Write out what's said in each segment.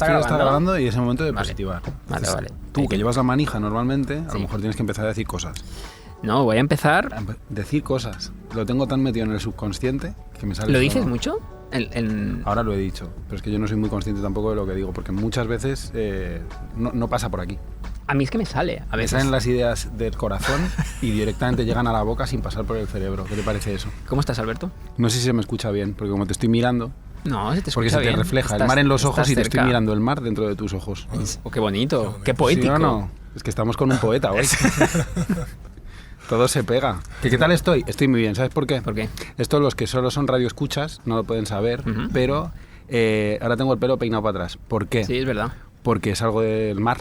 Esto ya está grabando y es el momento de positivar. Vale. Tú, que llevas la manija normalmente, a lo mejor tienes que empezar a decir cosas. No, voy a empezar... Decir cosas. Lo tengo tan metido en el subconsciente que me sale... ¿Lo dices solo. mucho? Ahora lo he dicho, pero es que yo no soy muy consciente tampoco de lo que digo, porque muchas veces no pasa por aquí. A mí es que me sale, a veces. Me salen las ideas del corazón y directamente llegan a la boca sin pasar por el cerebro. ¿Qué te parece eso? ¿Cómo estás, Alberto? No sé si se me escucha bien, porque como te estoy mirando... No, se te escucha porque se te bien. refleja el mar en los ojos y te estoy mirando el mar dentro de tus ojos. Oh, qué bonito, qué poético. ¿Sí o no? Es que estamos con un poeta hoy. Todo se pega. ¿Qué tal estoy? Estoy muy bien. ¿Sabes por qué? ¿Por qué? Esto los que solo son radioescuchas no lo pueden saber, pero ahora tengo el pelo peinado para atrás. ¿Por qué? Sí, es verdad. Porque salgo del mar.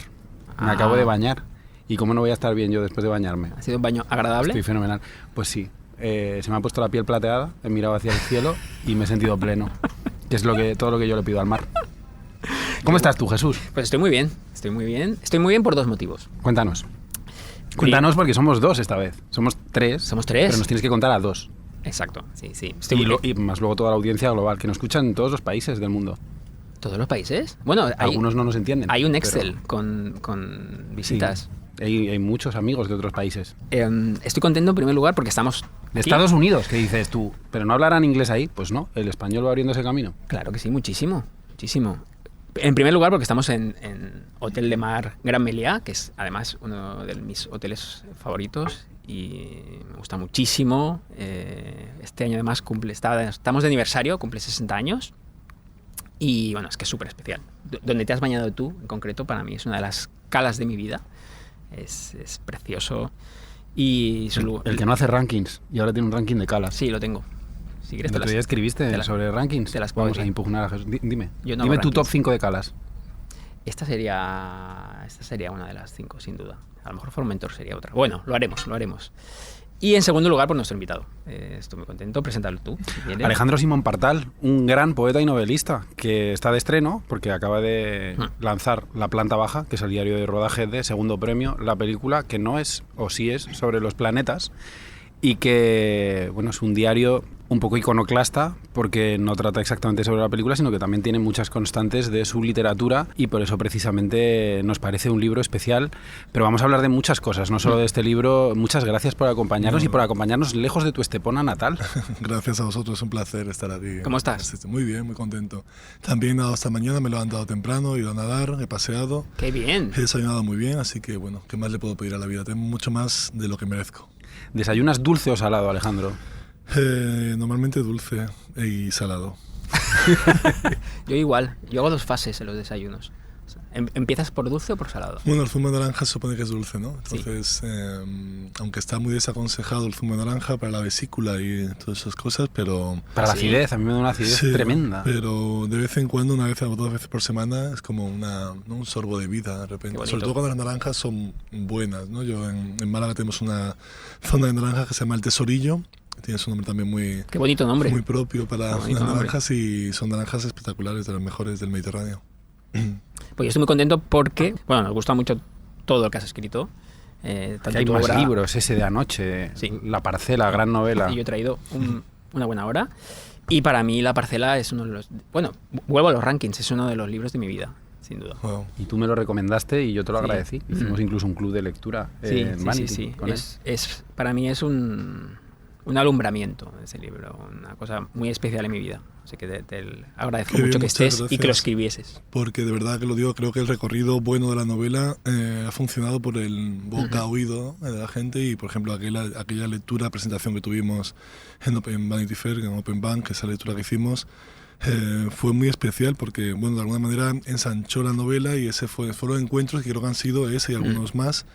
Me acabo de bañar. ¿Y cómo no voy a estar bien yo después de bañarme? ¿Ha sido un baño agradable? Estoy fenomenal. Pues sí. Se me ha puesto la piel plateada, he mirado hacia el cielo y me he sentido pleno. Que es todo lo que yo le pido al mar. ¿Cómo estás tú, Jesús? Pues estoy muy bien. Estoy muy bien por dos motivos. Cuéntanos. Cuéntanos porque somos dos esta vez. Somos tres. Somos tres. Pero nos tienes que contar a dos. Exacto, sí. Y más luego toda la audiencia global, que nos escuchan en todos los países del mundo. ¿Todos los países? Bueno, algunos no nos entienden. Hay un Excel con visitas. Sí. Hay muchos amigos de otros países. Estoy contento en primer lugar porque estamos... De Estados Unidos, ¿qué dices tú? ¿Pero no hablarán inglés ahí? Pues no, el español va abriendo ese camino. Claro que sí, muchísimo. En primer lugar porque estamos en Hotel de Mar Gran Meliá, que es además uno de mis hoteles favoritos y me gusta muchísimo. Este año además estamos de aniversario, cumple 60 años y bueno, es que es súper especial. Donde te has bañado tú, en concreto, para mí es una de las calas de mi vida. Es precioso. Y el que no hace rankings y ahora tiene un ranking de calas. Sí, lo tengo. Si quieres, ¿El otro día escribiste sobre rankings? Vamos a impugnar a Jesús. Dime tu top 5 de calas. Esta sería una de las 5, sin duda. A lo mejor Formentor sería otra. Bueno, lo haremos. Y en segundo lugar, por nuestro invitado. Estoy muy contento. Preséntalo tú, si quieres. Alejandro Simón Partal, un gran poeta y novelista que está de estreno porque acaba de lanzar La Planta Baja, que es el diario de rodaje de Segundo Premio, la película que no es, o sí es, sobre los planetas y que, bueno, es un diario un poco iconoclasta porque no trata exactamente sobre la película, sino que también tiene muchas constantes de su literatura y por eso precisamente nos parece un libro especial. Pero vamos a hablar de muchas cosas, no solo de este libro. Muchas gracias por acompañarnos y por acompañarnos lejos de tu Estepona natal. Gracias a vosotros, es un placer estar aquí. ¿Cómo estás? Muy bien, muy contento. También hasta mañana me he levantado temprano, he ido a nadar, he paseado. ¡Qué bien! He desayunado muy bien, así que bueno, ¿qué más le puedo pedir a la vida? Tengo mucho más de lo que merezco. ¿Desayunas dulce o salado, Alejandro? Normalmente dulce y salado. Yo igual, yo hago 2 fases en los desayunos. ¿Empiezas por dulce o por salado? Bueno, el zumo de naranja se supone que es dulce, ¿no? Entonces, aunque está muy desaconsejado el zumo de naranja para la vesícula y todas esas cosas, pero... Para la acidez, a mí me da una acidez tremenda. Pero de vez en cuando, una vez o 2 veces por semana, es como un sorbo de vida de repente. Sobre todo cuando las naranjas son buenas, ¿no? Yo en Málaga tenemos una zona de naranjas que se llama El Tesorillo. Tiene su nombre también muy... Qué bonito nombre. Muy propio para las naranjas y son naranjas espectaculares, de las mejores del Mediterráneo. Pues yo estoy muy contento porque, bueno, nos gusta mucho todo lo que has escrito. Hay más libros, ese de anoche, La Parcela, gran novela. Y yo he traído una buena hora. Y para mí La Parcela es uno de los... Bueno, vuelvo a los rankings, es uno de los libros de mi vida, sin duda. Wow. Y tú me lo recomendaste y yo te lo agradecí. Hicimos incluso un club de lectura en Vanity. Para mí es un alumbramiento ese libro, una cosa muy especial en mi vida. Así que te agradezco mucho que estés y que lo escribieses. Porque de verdad que lo digo, creo que el recorrido bueno de la novela ha funcionado por el boca a oído de la gente y, por ejemplo, aquella lectura, presentación que tuvimos en Vanity Fair, en Open Bank, que esa lectura que hicimos, fue muy especial porque, bueno, de alguna manera ensanchó la novela y fueron encuentros que creo que han sido ese y algunos más.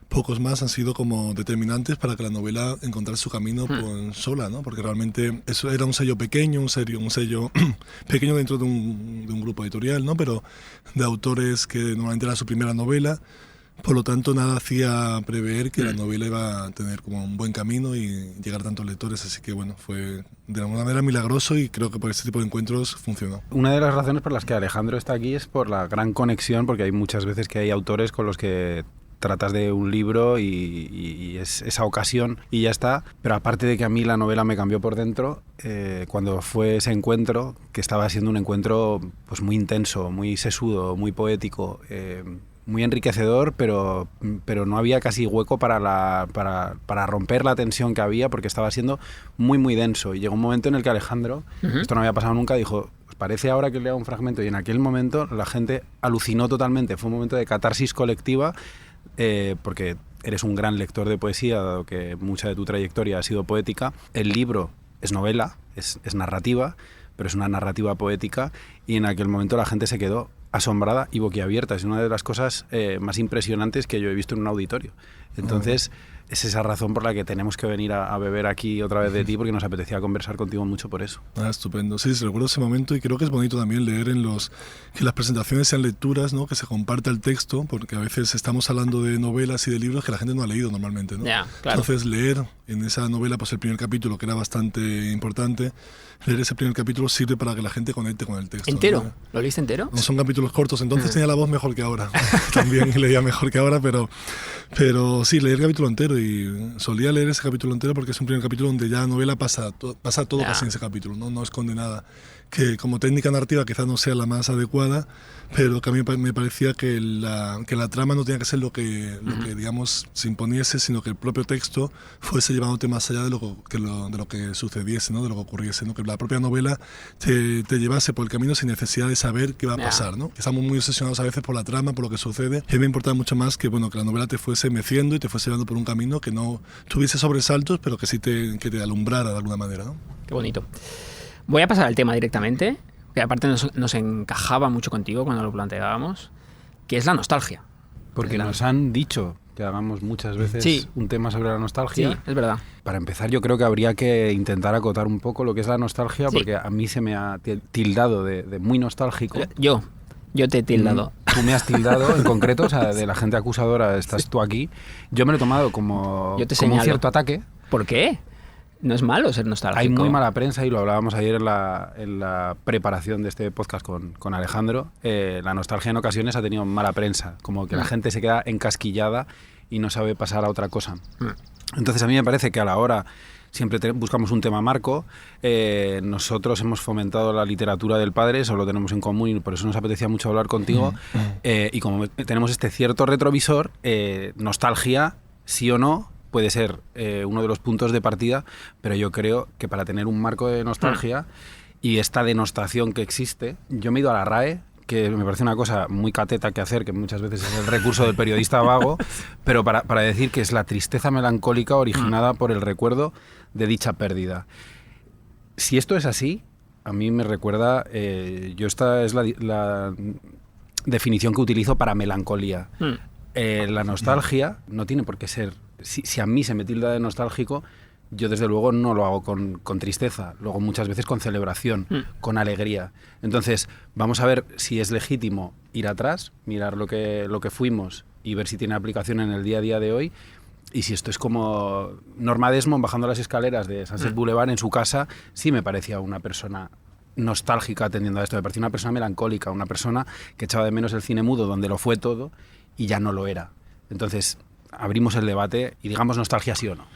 Pocos más han sido como determinantes para que la novela encontrara su camino sola, ¿no? Porque realmente eso era un sello pequeño, un sello pequeño dentro de un grupo editorial, ¿no? Pero de autores que normalmente era su primera novela. Por lo tanto, nada hacía prever que la novela iba a tener como un buen camino y llegar a tantos lectores. Así que, bueno, fue de alguna manera milagroso y creo que por este tipo de encuentros funcionó. Una de las razones por las que Alejandro está aquí es por la gran conexión, porque hay muchas veces que hay autores con los que tratas de un libro y es esa ocasión y ya está. Pero aparte de que a mí la novela me cambió por dentro, cuando fue ese encuentro, que estaba siendo un encuentro pues muy intenso, muy sesudo, muy poético, muy enriquecedor, pero no había casi hueco para romper la tensión que había, porque estaba siendo muy, muy denso. Y llegó un momento en el que Alejandro, esto no había pasado nunca, dijo, ¿os parece ahora que lea un fragmento? Y en aquel momento la gente alucinó totalmente. Fue un momento de catarsis colectiva, porque eres un gran lector de poesía, dado que mucha de tu trayectoria ha sido poética. El libro es novela, es narrativa, pero es una narrativa poética, y en aquel momento la gente se quedó asombrada y boquiabierta. Es una de las cosas más impresionantes que yo he visto en un auditorio. Entonces, es esa razón por la que tenemos que venir a beber aquí otra vez de ti, porque nos apetecía conversar contigo mucho por eso. Estupendo. Sí, recuerdo ese momento y creo que es bonito también leer que las presentaciones sean lecturas, ¿no? Que se comparta el texto, porque a veces estamos hablando de novelas y de libros que la gente no ha leído normalmente, ¿no? Yeah, claro. Entonces, leer en esa novela pues el primer capítulo, que era bastante importante, leer ese primer capítulo sirve para que la gente conecte con el texto. ¿Entero? ¿no? ¿Lo leíste entero? No son capítulos cortos, entonces tenía la voz mejor que ahora. También leía mejor que ahora, pero sí, leer el capítulo entero, y solía leer ese capítulo entero porque es un primer capítulo donde ya la novela pasa todo casi en ese capítulo, no esconde nada. Que como técnica narrativa quizás no sea la más adecuada, pero que a mí me parecía que la trama no tenía que ser lo que digamos se imponiese, sino que el propio texto fuese llevándote más allá de lo que sucediese, ¿no? De lo que ocurriese, ¿no? Que la propia novela te llevase por el camino sin necesidad de saber qué va a pasar, ¿no? Estamos muy obsesionados a veces por la trama, por lo que sucede, y a mí me importaba mucho más que la novela te fuese meciendo y te fuese llevando por un camino que no tuviese sobresaltos, pero que sí que te alumbrara de alguna manera, ¿no? Qué bonito. Voy a pasar al tema directamente, que aparte nos encajaba mucho contigo cuando lo planteábamos, que es la nostalgia. Porque nos han dicho que hagamos muchas veces un tema sobre la nostalgia. Sí, es verdad. Para empezar, yo creo que habría que intentar acotar un poco lo que es la nostalgia, porque a mí se me ha tildado de muy nostálgico. Yo te he tildado. Tú me has tildado en concreto, o sea, de la gente acusadora estás tú aquí. Yo me lo he tomado como un cierto ataque. ¿Por qué? No es malo ser nostálgico. Hay muy mala prensa, y lo hablábamos ayer en la preparación de este podcast con Alejandro. La nostalgia en ocasiones ha tenido mala prensa, como que la gente se queda encasquillada y no sabe pasar a otra cosa. Entonces a mí me parece que a la hora siempre buscamos un tema marco. Nosotros hemos fomentado la literatura del padre, eso lo tenemos en común, y por eso nos apetecía mucho hablar contigo. Y como tenemos este cierto retrovisor, nostalgia, sí o no, puede ser uno de los puntos de partida, pero yo creo que para tener un marco de nostalgia y esta denostación que existe, yo me he ido a la RAE, que me parece una cosa muy cateta que hacer, que muchas veces es el recurso del periodista vago, pero para decir que es la tristeza melancólica originada por el recuerdo de dicha pérdida. Si esto es así, a mí me recuerda, esta es la definición que utilizo para melancolía. La nostalgia no tiene por qué ser... Si a mí se me tilda de nostálgico, yo desde luego no lo hago con tristeza, luego muchas veces con celebración, con alegría. Entonces, vamos a ver si es legítimo ir atrás, mirar lo que fuimos y ver si tiene aplicación en el día a día de hoy. Y si esto es como Norma Desmond bajando las escaleras de Sunset Boulevard en su casa, sí me parecía una persona nostálgica atendiendo a esto, me parecía una persona melancólica, una persona que echaba de menos el cine mudo, donde lo fue todo y ya no lo era. Entonces, abrimos el debate y digamos nostalgia sí o no.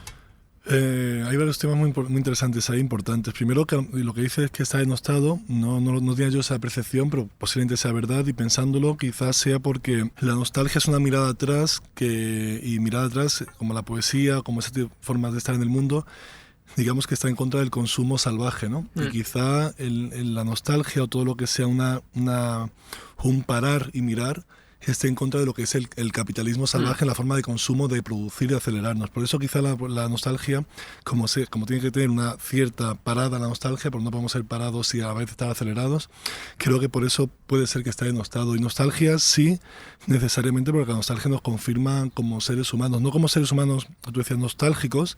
Hay varios temas muy interesantes ahí, importantes. Primero, que lo que dices es que está denostado, no tenía yo esa percepción, pero posiblemente sea verdad, y pensándolo quizás sea porque la nostalgia es una mirada atrás, y mirada atrás, como la poesía, como esas formas de estar en el mundo, digamos que está en contra del consumo salvaje, ¿no? Y quizá la nostalgia, o todo lo que sea un parar y mirar, esté en contra de lo que es el capitalismo salvaje en la forma de consumo, de producir y acelerarnos. Por eso quizá la nostalgia, como tiene que tener una cierta parada la nostalgia, porque no podemos ser parados y a la vez estar acelerados, creo que por eso puede ser que esté denostado. Y nostalgia sí, necesariamente, porque la nostalgia nos confirma como seres humanos, no como seres humanos, tú decías, nostálgicos,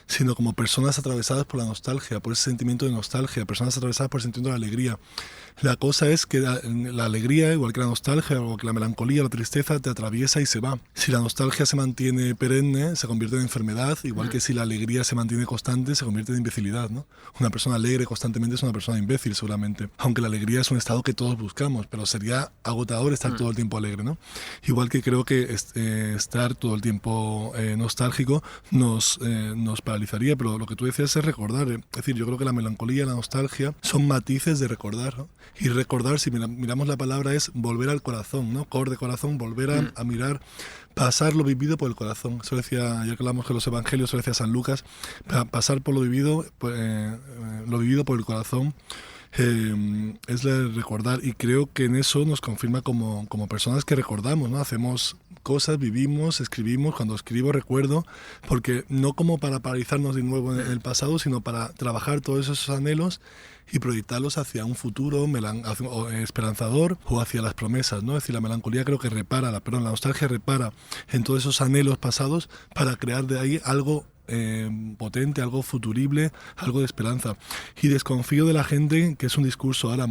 sino como personas atravesadas por la nostalgia, por ese sentimiento de nostalgia, personas atravesadas por el sentimiento de alegría. La cosa es que la alegría, igual que la nostalgia, igual que la melancolía, la tristeza, te atraviesa y se va. Si la nostalgia se mantiene perenne, se convierte en enfermedad, igual que si la alegría se mantiene constante, se convierte en imbecilidad, ¿no? Una persona alegre constantemente es una persona imbécil, seguramente. Aunque la alegría es un estado que todos buscamos, pero sería agotador estar todo el tiempo alegre, ¿no? Igual que creo que estar todo el tiempo nostálgico nos paralizaría, pero lo que tú decías es recordar. Es decir, yo creo que la melancolía y la nostalgia son matices de recordar, ¿no? Y recordar, si miramos la palabra, es volver al corazón, ¿no? Cor de corazón, volver a mirar, pasar lo vivido por el corazón. Eso decía, ya que hablamos que los evangelios, eso decía San Lucas, pasar por lo vivido por el corazón. Es recordar, y creo que en eso nos confirma como personas que recordamos, ¿no? Hacemos cosas, vivimos, escribimos. Cuando escribo recuerdo, porque no como para paralizarnos de nuevo en el pasado, sino para trabajar todos esos anhelos y proyectarlos hacia un futuro esperanzador o hacia las promesas, ¿no? Es decir, la melancolía creo que la nostalgia repara en todos esos anhelos pasados para crear de ahí algo potente, algo futurible, algo de esperanza. Y desconfío de la gente, que es un discurso ahora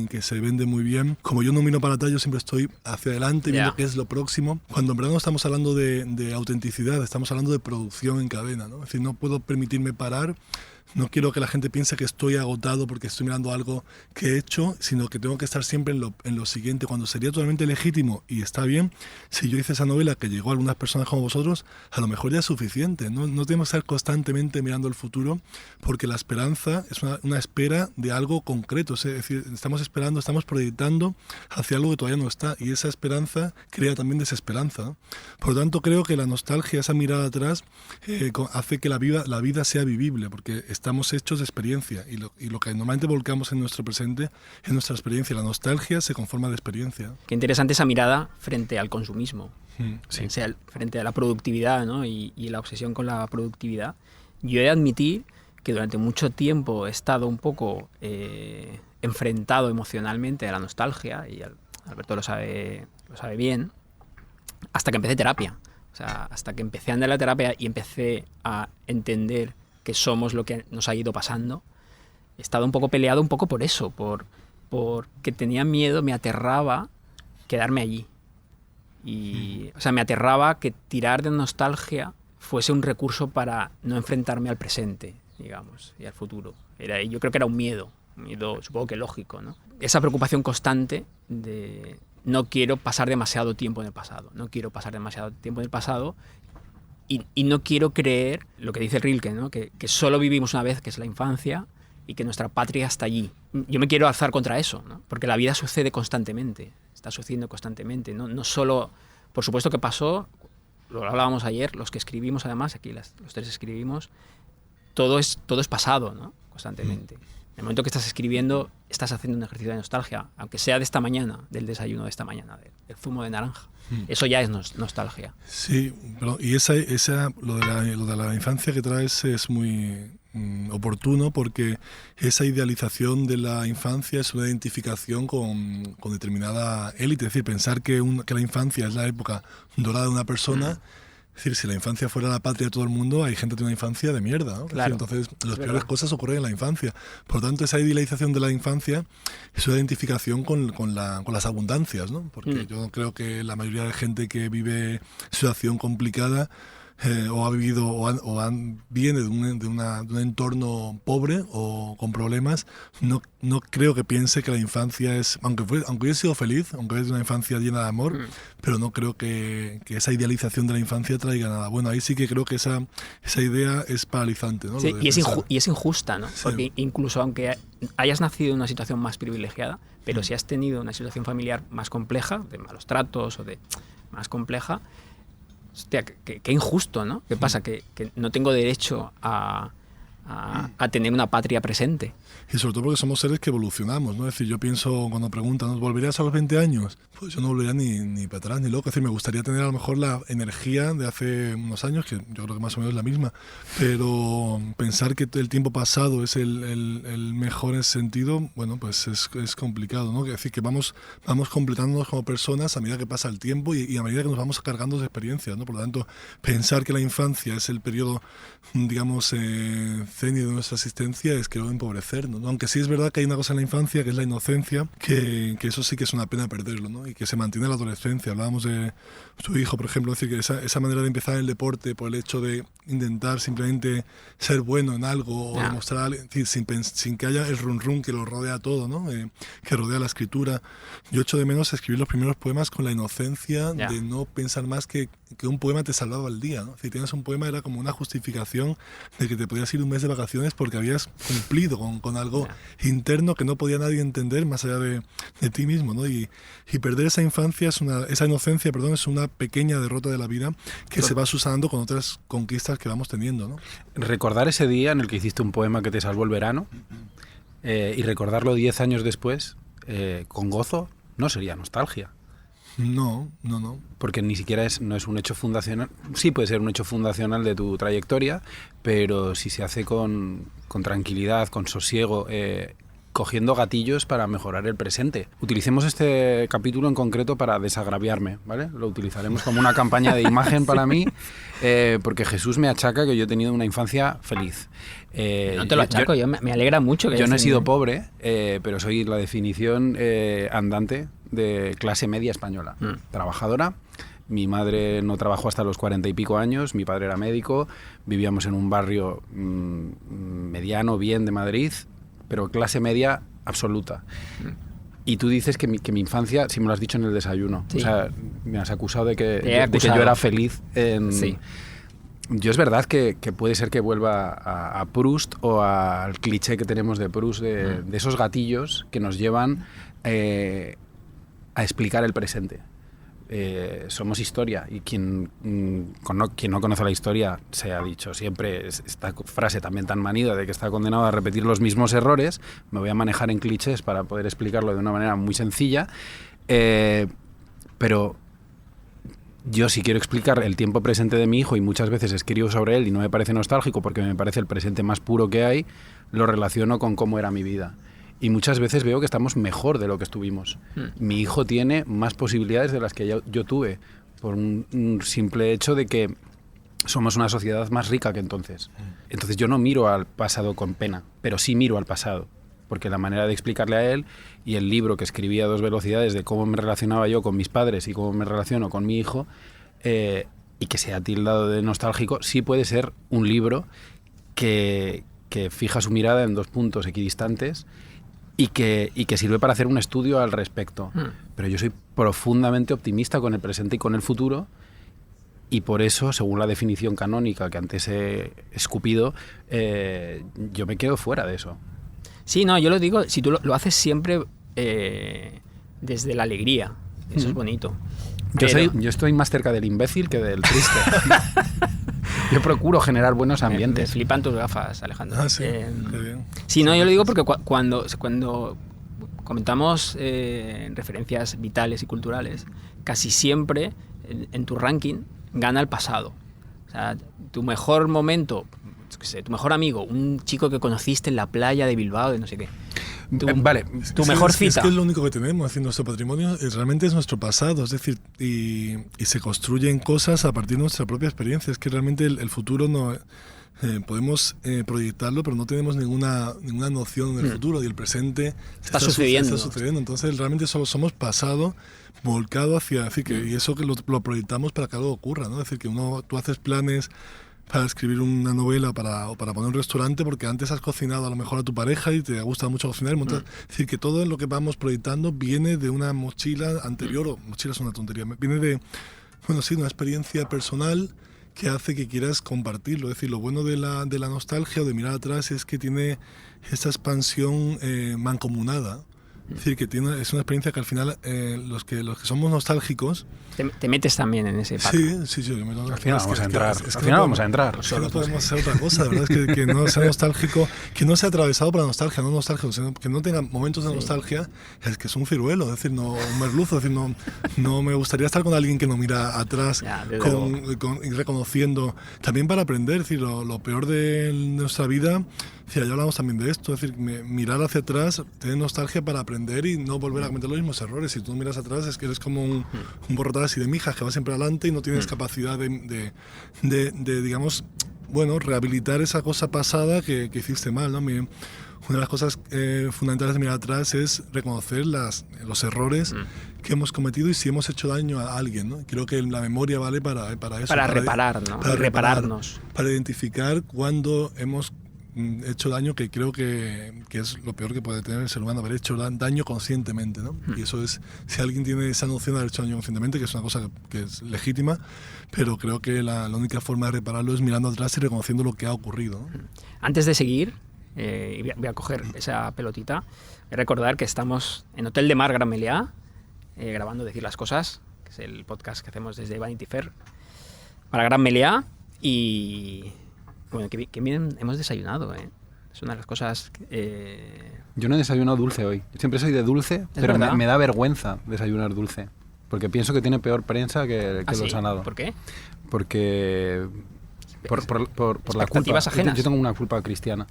que se vende muy bien. Como yo no miro para atrás, yo siempre estoy hacia adelante viendo qué es lo próximo. Cuando en verdad no estamos hablando de autenticidad, estamos hablando de producción en cadena, ¿no? Es decir, no puedo permitirme parar. No quiero que la gente piense que estoy agotado porque estoy mirando algo que he hecho, sino que tengo que estar siempre en lo siguiente, cuando sería totalmente legítimo y está bien. Si yo hice esa novela que llegó a algunas personas como vosotros, a lo mejor ya es suficiente. No tenemos que estar constantemente mirando el futuro, porque la esperanza es una espera de algo concreto. Es decir, estamos esperando, estamos proyectando hacia algo que todavía no está, y esa esperanza crea también desesperanza, ¿no? Por lo tanto, creo que la nostalgia, esa mirada atrás, hace que la vida sea vivible, porque estamos hechos de experiencia, y lo que normalmente volcamos en nuestro presente es nuestra experiencia. La nostalgia se conforma de experiencia. Qué interesante esa mirada frente al consumismo, sí. Frente a la productividad, ¿no? y la obsesión con la productividad. Yo he de admitir que durante mucho tiempo he estado un poco enfrentado emocionalmente a la nostalgia, y Alberto lo sabe bien, hasta que empecé terapia. O sea, hasta que empecé a andar la terapia y empecé a entender que somos lo que nos ha ido pasando, he estado un poco peleado un poco por eso, porque tenía miedo, me aterraba quedarme allí. O sea, me aterraba que tirar de nostalgia fuese un recurso para no enfrentarme al presente, digamos, y al futuro. Yo creo que era un miedo supongo que lógico, ¿no? Esa preocupación constante de no quiero pasar demasiado tiempo en el pasado, y no quiero creer lo que dice Rilke, ¿no? que solo vivimos una vez, que es la infancia, y que nuestra patria está allí. Yo me quiero alzar contra eso, ¿no? Porque la vida sucede constantemente, está sucediendo constantemente. No solo, por supuesto que pasó, lo hablábamos ayer, los que escribimos además, aquí los tres escribimos, todo es pasado, ¿no? Constantemente. En el momento que estás escribiendo, estás haciendo un ejercicio de nostalgia, aunque sea de esta mañana, del desayuno de esta mañana, del zumo de naranja. Eso ya es nostalgia. Sí, pero y lo de la infancia que traes es muy oportuno, porque esa idealización de la infancia es una identificación con determinada élite. Es decir, pensar que la infancia es la época dorada de una persona. Es decir, si la infancia fuera la patria de todo el mundo, hay gente que tiene una infancia de mierda, ¿no? Claro, entonces, las peores cosas ocurren en la infancia. Por lo tanto, esa idealización de la infancia es una identificación con las abundancias, ¿no? Porque yo creo que la mayoría de gente que vive situación complicada o ha vivido viene de un entorno pobre o con problemas, no creo que piense que la infancia es, aunque hubiera sido feliz, aunque hubiera sido una infancia llena de amor, pero no creo que esa idealización de la infancia traiga nada. Bueno, ahí sí que creo que esa idea es paralizante, ¿no? Sí, y es injusta, ¿no? Sí. Porque incluso aunque hayas nacido en una situación más privilegiada, pero si has tenido una situación familiar más compleja, de malos tratos o de más compleja, hostia, qué injusto, ¿no? ¿Qué pasa? Que no tengo derecho a a tener una patria presente. Y sobre todo porque somos seres que evolucionamos, ¿no? Es decir, yo pienso cuando preguntan, ¿nos volverías a los 20 años? Pues yo no volvería ni para atrás ni loco. Es decir, me gustaría tener a lo mejor la energía de hace unos años, que yo creo que más o menos es la misma, pero pensar que el tiempo pasado es el mejor en ese sentido, bueno, pues es complicado, ¿no? Es decir, que vamos completándonos como personas a medida que pasa el tiempo y a medida que nos vamos cargando de experiencias, ¿no? Por lo tanto, pensar que la infancia es el periodo, digamos, cenit de nuestra existencia es, creo, empobrecernos, ¿no? Aunque sí es verdad que hay una cosa en la infancia que es la inocencia, que eso sí que es una pena perderlo, ¿no? Y que se mantiene en la adolescencia. Hablábamos de su hijo, por ejemplo, es decir, que esa manera de empezar el deporte por el hecho de intentar simplemente ser bueno en algo o demostrar, es decir, sin que haya el run que lo rodea todo, ¿no? Que rodea la escritura. Yo echo de menos escribir los primeros poemas con la inocencia de no pensar más que un poema te salvaba el día, ¿no? Si tienes un poema era como una justificación de que te podías ir un mes de vacaciones porque habías cumplido con algo interno que no podía nadie entender más allá de ti mismo, ¿no? Y perder esa infancia, esa inocencia, es una pequeña derrota de la vida que se va susanando con otras conquistas que vamos teniendo, ¿no? Recordar ese día en el que hiciste un poema que te salvó el verano y recordarlo 10 años después con gozo no sería nostalgia. No. Porque ni siquiera no es un hecho fundacional. Sí puede ser un hecho fundacional de tu trayectoria, pero si se hace con tranquilidad, con sosiego, cogiendo gatillos para mejorar el presente. Utilicemos este capítulo en concreto para desagraviarme, ¿vale? Lo utilizaremos como una campaña de imagen para mí, porque Jesús me achaca que yo he tenido una infancia feliz. No te lo achaco, me alegra mucho que yo no he sido pobre, pero soy la definición andante de clase media española, trabajadora. Mi madre no trabajó hasta los 40 y pico años, mi padre era médico, vivíamos en un barrio mediano, bien de Madrid, pero clase media absoluta. Y tú dices que mi infancia, si me lo has dicho en el desayuno, o sea, me has acusado de que yo era feliz en... Sí. Yo es verdad que puede ser que vuelva a Proust o al cliché que tenemos de Proust, de esos gatillos que nos llevan a explicar el presente. Somos historia y quien no conoce la historia, se ha dicho siempre esta frase también tan manida de que está condenado a repetir los mismos errores. Me voy a manejar en clichés para poder explicarlo de una manera muy sencilla, pero yo si quiero explicar el tiempo presente de mi hijo y muchas veces escribo sobre él y no me parece nostálgico porque me parece el presente más puro que hay, lo relaciono con cómo era mi vida. Y muchas veces veo que estamos mejor de lo que estuvimos. Mi hijo tiene más posibilidades de las que yo tuve, por un simple hecho de que somos una sociedad más rica que entonces. Entonces yo no miro al pasado con pena, pero sí miro al pasado. Porque la manera de explicarle a él y el libro que escribí a 2 velocidades de cómo me relacionaba yo con mis padres y cómo me relaciono con mi hijo, y que sea tildado de nostálgico, sí puede ser un libro que fija su mirada en 2 puntos equidistantes y que sirve para hacer un estudio al respecto. Pero yo soy profundamente optimista con el presente y con el futuro, y por eso, según la definición canónica que antes he escupido, yo me quedo fuera de eso. Sí, no, yo lo digo, si tú lo haces siempre desde la alegría, eso es bonito. Yo estoy más cerca del imbécil que del triste. Yo procuro generar buenos ambientes. Me flipan tus gafas, Alejandro. Ah, sí, qué bien. Sí, no, yo lo digo porque cuando comentamos referencias vitales y culturales, casi siempre en tu ranking gana el pasado. O sea, tu mejor momento, tu mejor amigo, un chico que conociste en la playa de Bilbao, de no sé qué. Tu mejor cita. Es que es lo único que tenemos, es decir, nuestro patrimonio realmente es nuestro pasado, es decir, y se construyen cosas a partir de nuestra propia experiencia. Es que realmente el futuro no podemos proyectarlo, pero no tenemos ninguna noción del futuro, y el presente está sucediendo. Entonces realmente solo somos pasado volcado hacia, es decir, y eso que lo proyectamos para que algo ocurra, ¿no? Es decir, que tú haces planes para escribir una novela o para poner un restaurante porque antes has cocinado a lo mejor a tu pareja y te gusta mucho cocinar. Es decir, que todo lo que vamos proyectando viene de una mochila anterior, o mochila es una tontería, viene de una experiencia personal que hace que quieras compartirlo. Es decir, lo bueno de la nostalgia o de mirar atrás es que tiene esta expansión mancomunada. Es decir, que es una experiencia que al final los que somos nostálgicos... Te metes también en ese pack. Sí. Al final vamos a entrar. Al final vamos a entrar. Es que no podemos hacer otra cosa, de verdad. Es que no sea nostálgico, que no sea atravesado por la nostalgia, no nostálgico, sino que no tenga momentos de nostalgia, es que es un ciruelo, es decir, no un merluzo, es decir, no me gustaría estar con alguien que no mira atrás y reconociendo, también para aprender, es decir, lo peor de nuestra vida. Ya hablamos también de esto, es decir, mirar hacia atrás, tener nostalgia para aprender y no volver a cometer los mismos errores. Si tú miras atrás es que eres como un borrador así de mijas que va siempre adelante y no tienes capacidad de digamos, bueno, rehabilitar esa cosa pasada que hiciste mal, ¿no? Una de las cosas fundamentales de mirar atrás es reconocer los errores que hemos cometido y si hemos hecho daño a alguien, ¿no? Creo que la memoria vale para eso. Para reparar, ¿no? Para repararnos. Para identificar cuándo hemos hecho daño, que creo que es lo peor que puede tener el ser humano, haber hecho daño conscientemente, ¿no? Y eso es, si alguien tiene esa noción de haber hecho daño conscientemente, que es una cosa que es legítima, pero creo que la única forma de repararlo es mirando atrás y reconociendo lo que ha ocurrido, ¿no? Antes de seguir, y voy a coger esa pelotita, voy a recordar que estamos en Hotel de Mar Gran Meliá, grabando Decir las Cosas, que es el podcast que hacemos desde Vanity Fair para Gran Meliá, y bueno, que bien hemos desayunado, ¿eh? Es una de las cosas... Yo no he desayunado dulce hoy. Siempre soy de dulce, pero me da vergüenza desayunar dulce. Porque pienso que tiene peor prensa que lo sanado. ¿Por qué? Porque... Por la culpa. Ajenas. Yo tengo una culpa cristiana.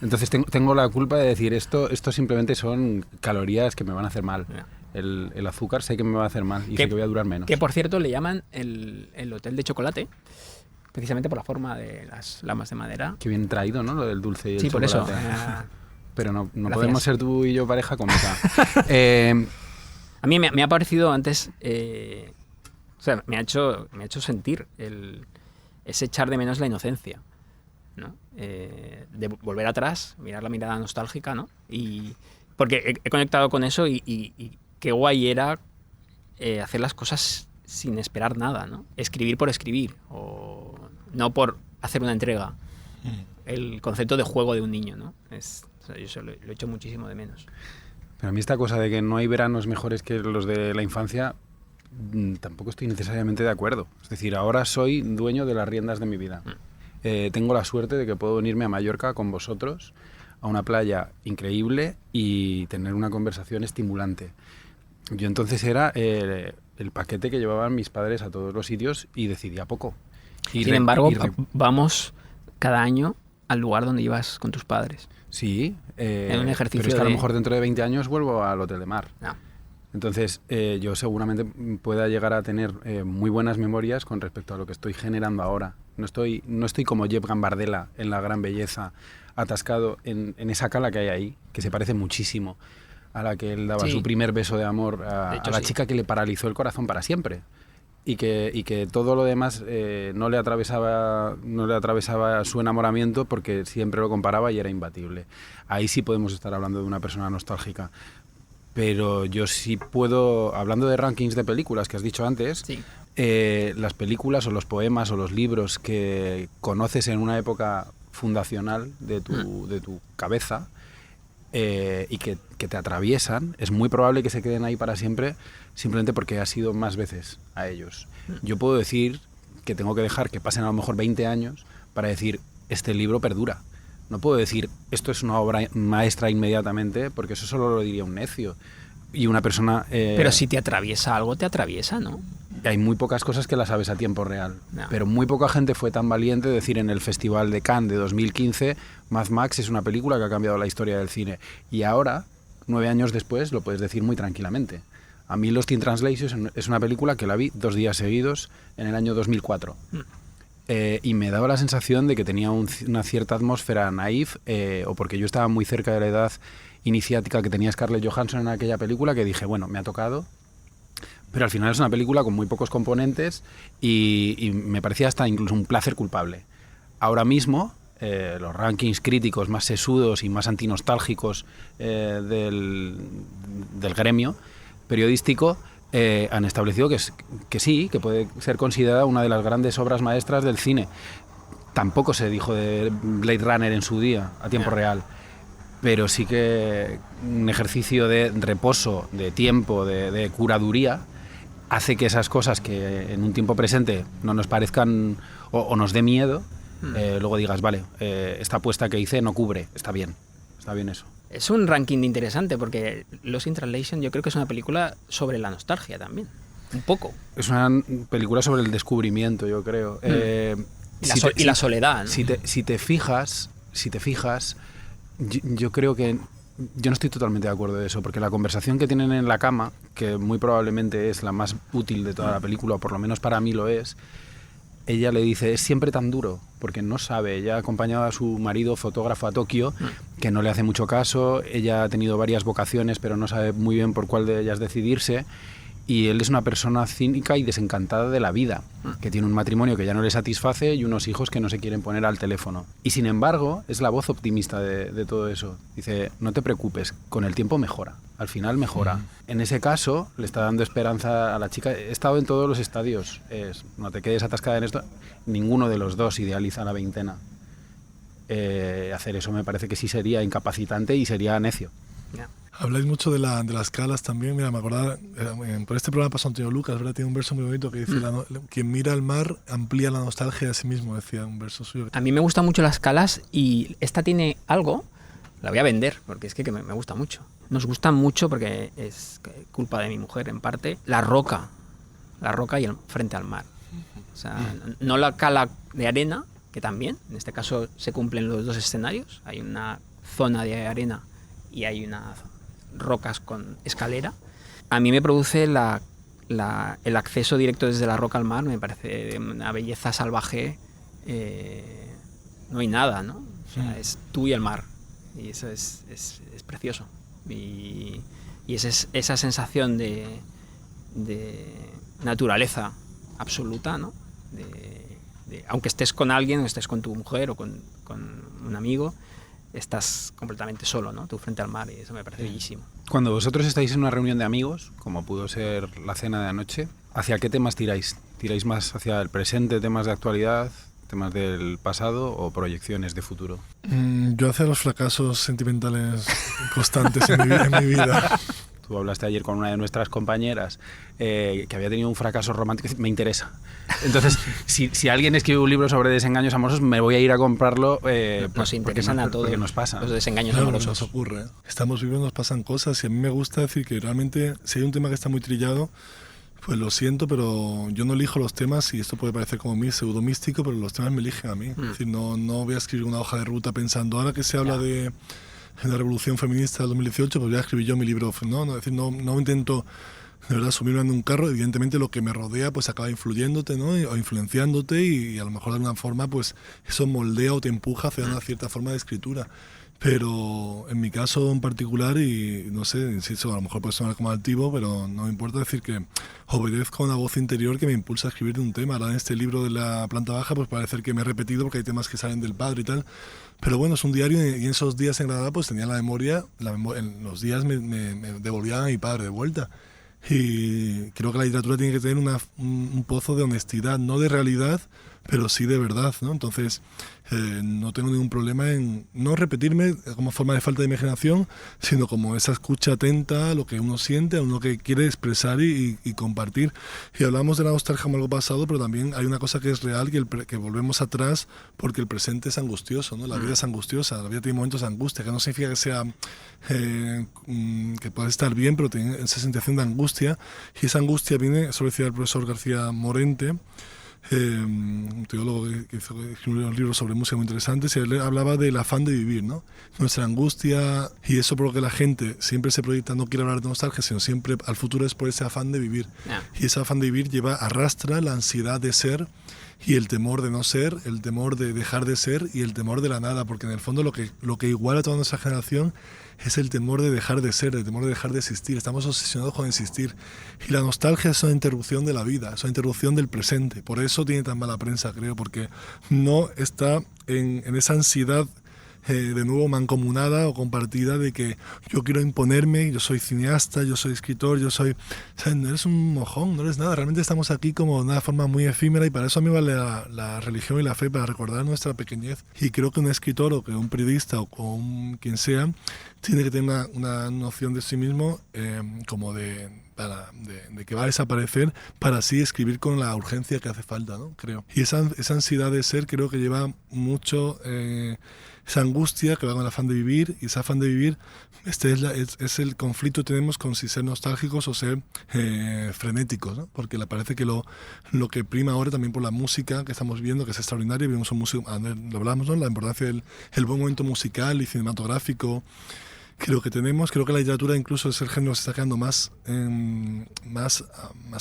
Entonces tengo la culpa de decir, esto simplemente son calorías que me van a hacer mal. El azúcar sé que me va a hacer mal y sé que voy a durar menos. Que, por cierto, le llaman el hotel de chocolate, precisamente por la forma de las lamas de madera. Qué bien traído, ¿no? Lo del dulce y el chocolate. Sí, por eso. Pero no podemos ser tú y yo pareja cómica. A mí me ha parecido antes... o sea, me ha hecho sentir ese echar de menos la inocencia, ¿no? De volver atrás, mirar la mirada nostálgica, ¿no? Y porque he conectado con eso y qué guay era hacer las cosas sin esperar nada, ¿no? Escribir por escribir o no por hacer una entrega. El concepto de juego de un niño, ¿no? O sea, yo eso lo he hecho muchísimo de menos. Pero a mí esta cosa de que no hay veranos mejores que los de la infancia, tampoco estoy necesariamente de acuerdo. Es decir, ahora soy dueño de las riendas de mi vida. Tengo la suerte de que puedo venirme a Mallorca con vosotros a una playa increíble y tener una conversación estimulante. Yo entonces era el paquete que llevaban mis padres a todos los sitios y decidía poco. Sin embargo, vamos cada año al lugar donde ibas con tus padres. Sí, en un ejercicio pero es que a lo mejor dentro de 20 años vuelvo al Hotel de Mar. No. Entonces, yo seguramente pueda llegar a tener muy buenas memorias con respecto a lo que estoy generando ahora. No estoy como Jep Gambardella en La Gran Belleza, atascado en esa cala que hay ahí, que se parece muchísimo a la que él daba su primer beso de amor a la chica que le paralizó el corazón para siempre. Y que todo lo demás no le atravesaba su enamoramiento porque siempre lo comparaba y era imbatible. Ahí sí podemos estar hablando de una persona nostálgica. Pero yo sí puedo, hablando de rankings de películas que has dicho antes, las películas o los poemas o los libros que conoces en una época fundacional de tu cabeza y que te atraviesan, es muy probable que se queden ahí para siempre simplemente porque has ido más veces a ellos. Yo puedo decir que tengo que dejar que pasen a lo mejor 20 años para decir, este libro perdura. No puedo decir, esto es una obra maestra inmediatamente, porque eso solo lo diría un necio. Y una persona... pero si te atraviesa algo, te atraviesa, ¿no? Hay muy pocas cosas que las sabes a tiempo real. No. Pero muy poca gente fue tan valiente de decir en el Festival de Cannes de 2015, Mad Max es una película que ha cambiado la historia del cine. Y ahora, 9 años después, lo puedes decir muy tranquilamente. A mí Lost in Translation es una película que la vi 2 días seguidos en el año 2004. Y me daba la sensación de que tenía una cierta atmósfera naif, o porque yo estaba muy cerca de la edad iniciática que tenía Scarlett Johansson en aquella película, que dije, bueno, me ha tocado. Pero al final es una película con muy pocos componentes y me parecía hasta incluso un placer culpable. Ahora mismo, los rankings críticos más sesudos y más antinostálgicos del gremio periodístico han establecido que sí, que puede ser considerada una de las grandes obras maestras del cine. Tampoco se dijo de Blade Runner en su día, a tiempo real. pero sí que un ejercicio de reposo, de tiempo, de curaduría, hace que esas cosas que en un tiempo presente no nos parezcan o nos dé miedo, luego digas, vale, esta apuesta que hice no cubre, está bien eso. Es un ranking interesante porque Lost in Translation yo creo que es una película sobre la nostalgia también, un poco. Es una película sobre el descubrimiento, yo creo. Y la soledad, ¿no? Si te fijas, yo creo que yo no estoy totalmente de acuerdo de eso, porque la conversación que tienen en la cama, que muy probablemente es la más útil de toda la película, o por lo menos para mí lo es, ella le dice, es siempre tan duro, porque no sabe. Ella ha acompañado a su marido fotógrafo a Tokio, que no le hace mucho caso. Ella ha tenido varias vocaciones, pero no sabe muy bien por cuál de ellas decidirse. Y él es una persona cínica y desencantada de la vida, que tiene un matrimonio que ya no le satisface y unos hijos que no se quieren poner al teléfono. Y sin embargo, es la voz optimista de todo eso. Dice, no te preocupes, con el tiempo mejora, al final mejora. En ese caso, le está dando esperanza a la chica. He estado en todos los estadios, no te quedes atascada en esto. Ninguno de los dos idealiza la veintena. Hacer eso me parece que sí sería incapacitante y sería necio. Yeah. Habláis mucho de las calas también. Mira, me acordaba, por este programa pasó Antonio Lucas, ¿verdad? Tiene un verso muy bonito que dice, quien mira al mar amplía la nostalgia de sí mismo, decía un verso suyo. A mí me gustan mucho las calas y esta tiene algo, la voy a vender, porque es que me gusta mucho. Nos gusta mucho porque es culpa de mi mujer, en parte, la roca y el frente al mar. O sea, no la cala de arena, que también, en este caso se cumplen los dos escenarios. Hay una zona de arena y hay unas rocas con escalera. A mí me produce el acceso directo desde la roca al mar, me parece una belleza salvaje. No hay nada, ¿no? O sea, es tú y el mar, y eso es precioso. Y esa sensación de naturaleza absoluta, ¿no? Aunque estés con alguien, o estés con tu mujer o con un amigo, estás completamente solo, ¿no? Tú frente al mar, y eso me parece bellísimo. Cuando vosotros estáis en una reunión de amigos, como pudo ser la cena de anoche, ¿hacia qué temas tiráis? ¿Tiráis más hacia el presente, temas de actualidad, temas del pasado o proyecciones de futuro? Yo hacia los fracasos sentimentales constantes en mi vida. Tú hablaste ayer con una de nuestras compañeras que había tenido un fracaso romántico. Me interesa. Entonces, si alguien escribe un libro sobre desengaños amorosos, me voy a ir a comprarlo. Nos interesan a todos, porque nos pasa. Los desengaños claro, amorosos. Nos ocurre. Estamos viviendo, nos pasan cosas, y a mí me gusta decir que realmente, si hay un tema que está muy trillado, pues lo siento, pero yo no elijo los temas, y esto puede parecer como muy pseudomístico, pero los temas me eligen a mí. Es decir, no voy a escribir una hoja de ruta pensando, ahora que se habla de la revolución feminista del 2018, pues voy a escribir yo mi libro. No, es decir, no intento de verdad subirme en un carro. Evidentemente lo que me rodea pues acaba influyéndote, ¿no? O influenciándote, y a lo mejor de alguna forma pues eso moldea o te empuja hacia una cierta forma de escritura. Pero en mi caso en particular, y no sé, insisto, a lo mejor puede sonar como altivo, pero no me importa decir que obedezco a una voz interior que me impulsa a escribir de un tema. Ahora en este libro de la planta baja pues parece que me he repetido porque hay temas que salen del padre y tal. Pero bueno, es un diario, y en esos días en Granada pues tenía la memoria, en los días me devolvían a mi padre de vuelta. Y creo que la literatura tiene que tener un pozo de honestidad, no de realidad, pero sí de verdad, ¿no? Entonces, no tengo ningún problema en no repetirme como forma de falta de imaginación, sino como esa escucha atenta a lo que uno siente, a uno que quiere expresar y compartir. Y hablamos de la nostalgia como algo pasado, pero también hay una cosa que es real, que volvemos atrás porque el presente es angustioso, ¿no? La vida es angustiosa, la vida tiene momentos de angustia, que no significa que sea que pueda estar bien, pero tiene esa sensación de angustia, y esa angustia viene, eso lo decía el profesor García Morente, un teólogo que escribió un libro sobre música muy interesantes, y él hablaba del afán de vivir, ¿no? Nuestra angustia, y eso por lo que la gente siempre se proyecta, no quiere hablar de nostalgia, sino siempre al futuro, es por ese afán de vivir. Y ese afán de vivir arrastra la ansiedad de ser, y el temor de no ser, el temor de dejar de ser, y el temor de la nada, porque en el fondo lo que iguala a toda nuestra generación es el temor de dejar de ser, el temor de dejar de existir. Estamos obsesionados con existir. Y la nostalgia es una interrupción de la vida, es una interrupción del presente. Por eso tiene tan mala prensa, creo, porque no está en esa ansiedad de nuevo mancomunada o compartida de que yo quiero imponerme, yo soy cineasta, yo soy escritor, yo soy... O sea, no eres un mojón, no eres nada, realmente estamos aquí como de una forma muy efímera y para eso a mí vale la religión y la fe, para recordar nuestra pequeñez. Y creo que un escritor o que un periodista o quien sea tiene que tener una noción de sí mismo como de que va a desaparecer para así escribir con la urgencia que hace falta, ¿no? Creo. Y esa ansiedad de ser creo que lleva mucho esa angustia que va con el afán de vivir, y ese afán de vivir es el conflicto que tenemos con si ser nostálgicos o ser frenéticos, ¿no? Porque le parece que lo que prima ahora también por la música que estamos viendo, que es extraordinaria, vimos un músico, lo hablamos, ¿no? La importancia del buen momento musical y cinematográfico. Creo que la literatura incluso es el género que se está quedando más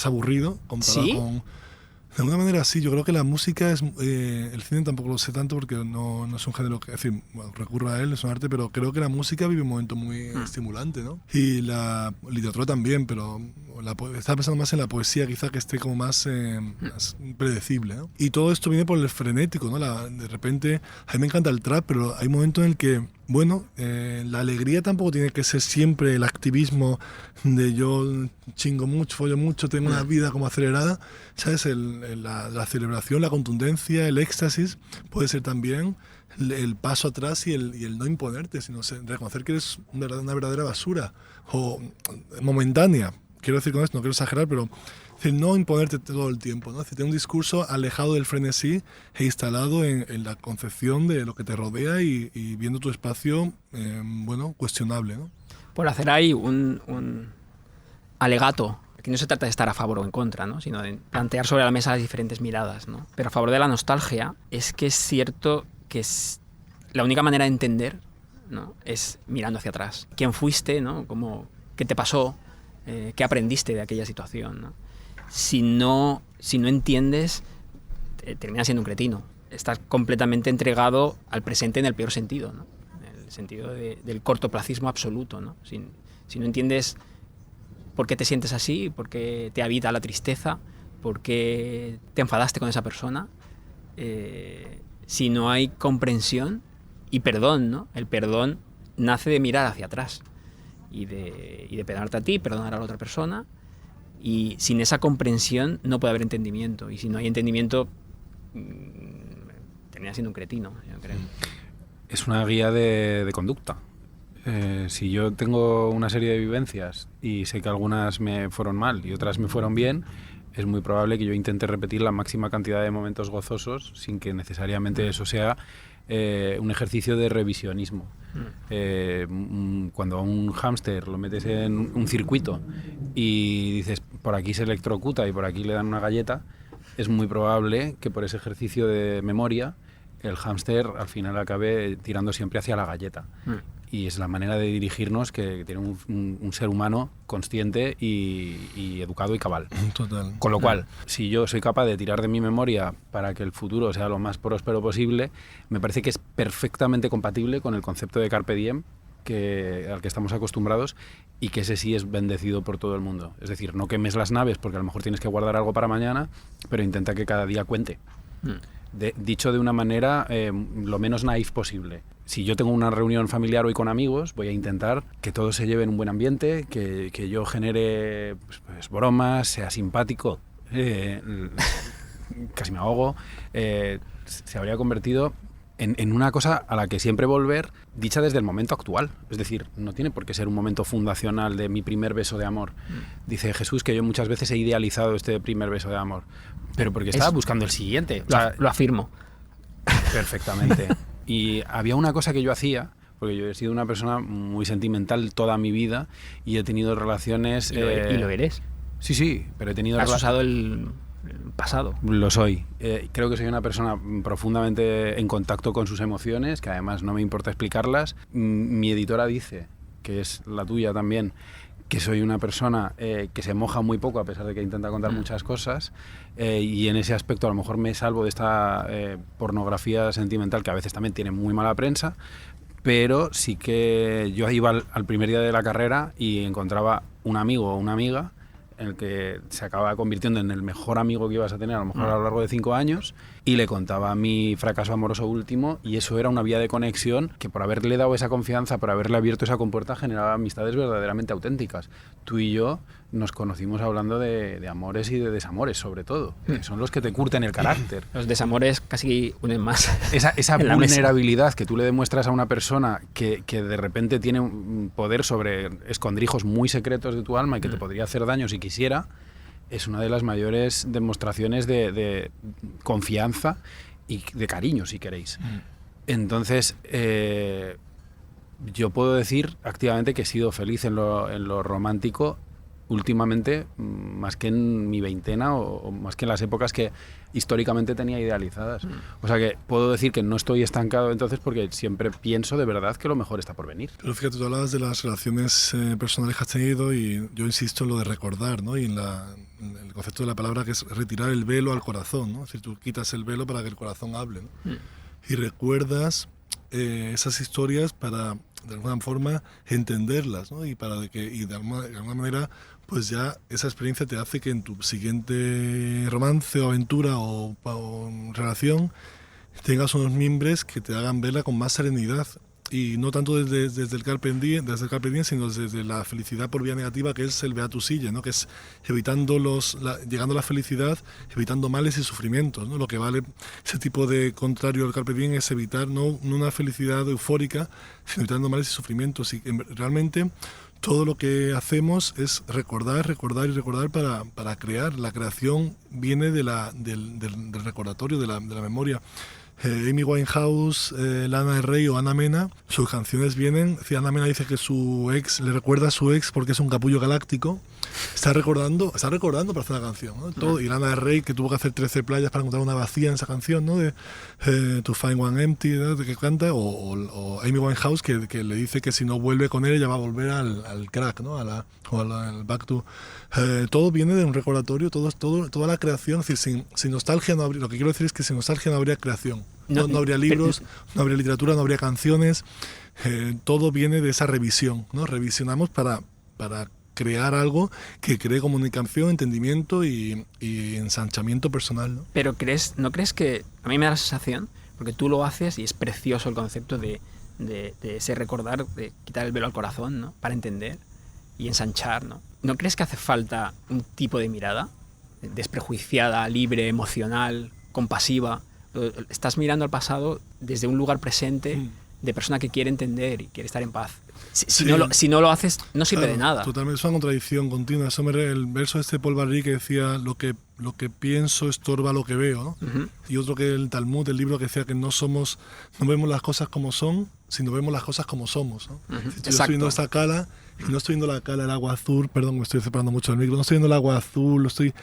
aburrido comparado ¿Sí? con... De alguna manera sí, yo creo que la música es... el cine tampoco lo sé tanto porque no es un género que... En fin, bueno, recurro a él, es un arte, pero creo que la música vive un momento muy estimulante, ¿no? Y la literatura también, pero estaba pensando más en la poesía quizá, que esté como más predecible, ¿no? Y todo esto viene por el frenético, ¿no? De repente, a mí me encanta el trap, pero hay un momento en el que, bueno, la alegría tampoco tiene que ser siempre el activismo de yo chingo mucho, follo mucho, tengo una vida como acelerada, ¿sabes? La celebración, la contundencia, el éxtasis puede ser también el paso atrás y el no imponerte, sino reconocer que eres una verdadera basura o momentánea. Quiero decir con esto, no quiero exagerar, pero es decir, no imponerte todo el tiempo, ¿no? Es decir, tener un discurso alejado del frenesí e instalado en la concepción de lo que te rodea y viendo tu espacio, bueno, cuestionable, ¿no? Por hacer ahí un alegato, que no se trata de estar a favor o en contra, ¿no? Sino de plantear sobre la mesa las diferentes miradas, ¿no? Pero a favor de la nostalgia, es que es cierto que la única manera de entender, ¿no? Es mirando hacia atrás. ¿Quién fuiste, ¿no? ¿Qué te pasó? ¿Qué aprendiste de aquella situación, ¿no? Si no entiendes, terminas siendo un cretino. Estás completamente entregado al presente en el peor sentido, ¿no? En el sentido del cortoplacismo absoluto, ¿no? Si no entiendes por qué te sientes así, por qué te habita la tristeza, por qué te enfadaste con esa persona, si no hay comprensión y perdón, ¿no? El perdón nace de mirar hacia atrás y de perdonarte a ti, perdonar a la otra persona. Y sin esa comprensión no puede haber entendimiento. Y si no hay entendimiento, termina siendo un cretino, yo creo. Es una guía de conducta. Si yo tengo una serie de vivencias y sé que algunas me fueron mal y otras me fueron bien, es muy probable que yo intente repetir la máxima cantidad de momentos gozosos sin que necesariamente eso sea un ejercicio de revisionismo. Cuando a un hámster lo metes en un circuito y dices por aquí se electrocuta y por aquí le dan una galleta, es muy probable que por ese ejercicio de memoria el hámster al final acabe tirando siempre hacia la galleta. Y es la manera de dirigirnos que tiene un ser humano consciente y educado y cabal. Total. Con lo cual, si yo soy capaz de tirar de mi memoria para que el futuro sea lo más próspero posible, me parece que es perfectamente compatible con el concepto de Carpe Diem al que estamos acostumbrados, y que ese sí es bendecido por todo el mundo. Es decir, no quemes las naves porque a lo mejor tienes que guardar algo para mañana, pero intenta que cada día cuente. Dicho de una manera lo menos naif posible. Si yo tengo una reunión familiar hoy con amigos, voy a intentar que todos se lleven un buen ambiente, que yo genere pues, bromas, sea simpático. Casi me ahogo. Se habría convertido en una cosa a la que siempre volver, dicha desde el momento actual. Es decir, no tiene por qué ser un momento fundacional de mi primer beso de amor. Dice Jesús que yo muchas veces he idealizado este primer beso de amor, pero porque estaba buscando el siguiente. O sea, lo afirmo. Perfectamente. Y había una cosa que yo hacía, porque yo he sido una persona muy sentimental toda mi vida y he tenido relaciones... ¿Y lo eres? Sí, pero he tenido... ¿Has usado el pasado? Lo soy. Creo que soy una persona profundamente en contacto con sus emociones, que además no me importa explicarlas. Mi editora dice, que es la tuya también, que soy una persona que se moja muy poco a pesar de que intenta contar muchas cosas, y en ese aspecto a lo mejor me salvo de esta pornografía sentimental que a veces también tiene muy mala prensa, pero sí que yo iba al primer día de la carrera y encontraba un amigo o una amiga en el que se acaba convirtiendo en el mejor amigo que ibas a tener a lo mejor a lo largo de 5 años, y le contaba mi fracaso amoroso último, y eso era una vía de conexión que, por haberle dado esa confianza, por haberle abierto esa compuerta, generaba amistades verdaderamente auténticas. Tú y yo nos conocimos hablando de amores y de desamores, sobre todo, que son los que te curten el carácter. Los desamores casi unen más. Esa vulnerabilidad que tú le demuestras a una persona que de repente tiene un poder sobre escondrijos muy secretos de tu alma y que te podría hacer daño si quisiera, es una de las mayores demostraciones de confianza y de cariño, si queréis. Entonces, yo puedo decir activamente que he sido feliz en lo romántico últimamente, más que en mi veintena o más que en las épocas que históricamente tenía idealizadas. O sea que puedo decir que no estoy estancado entonces, porque siempre pienso de verdad que lo mejor está por venir. Pero fíjate, tú hablabas de las relaciones personales que has tenido, y yo insisto en lo de recordar, ¿no? Y en el concepto de la palabra, que es retirar el velo al corazón, ¿no? Es decir, tú quitas el velo para que el corazón hable, ¿no? Y recuerdas esas historias para, de alguna forma, entenderlas, ¿no? Y de alguna manera, pues ya esa experiencia te hace que en tu siguiente romance o aventura o relación tengas unos mimbres que te hagan verla con más serenidad, y no tanto desde el carpe diem, sino desde la felicidad por vía negativa, que es el beatus ille, ¿no? Que es llegando a la felicidad, evitando males y sufrimientos, ¿no? Lo que vale ese tipo de contrario al carpe diem es evitar no una felicidad eufórica, sino evitando males y sufrimientos. Y realmente todo lo que hacemos es recordar para crear. La creación viene del recordatorio, de la memoria. Amy Winehouse, Lana Del Rey o Ana Mena, sus canciones vienen. Si Ana Mena dice que su ex le recuerda a su ex porque es un capullo galáctico, está recordando para hacer una canción, ¿no? Todo. Y Lana Del Rey, que tuvo que hacer 13 playas para encontrar una vacía en esa canción, ¿no? De To Find One Empty, ¿no? De que canta, o Amy Winehouse, que le dice que si no vuelve con él, ella va a volver al crack, ¿no? Al back to. Todo viene de un recordatorio, toda la creación. Es decir, sin nostalgia no habría, lo que quiero decir es que sin nostalgia no habría creación. No habría libros, no habría literatura, no habría canciones. Todo viene de esa revisión, ¿no? Revisionamos para crear algo que cree comunicación, entendimiento y ensanchamiento personal, ¿no? Pero ¿no crees que, a mí me da la sensación, porque tú lo haces y es precioso el concepto de ese recordar, de quitar el velo al corazón, ¿no? Para entender y ensanchar, ¿no? ¿No crees que hace falta un tipo de mirada desprejuiciada, libre, emocional, compasiva? Estás mirando al pasado desde un lugar presente, de persona que quiere entender y quiere estar en paz. Si no lo haces, no sirve de nada. Totalmente, es una contradicción continua. El verso de Paul Valéry, que decía lo que pienso estorba lo que veo, ¿no? Y otro, que el Talmud, el libro, que decía que no vemos las cosas como son, sino vemos las cosas como somos, ¿no? Si yo estoy viendo esta cala y no estoy viendo la cala, el agua azul, perdón, me estoy separando mucho del micro, no estoy viendo el agua azul, no estoy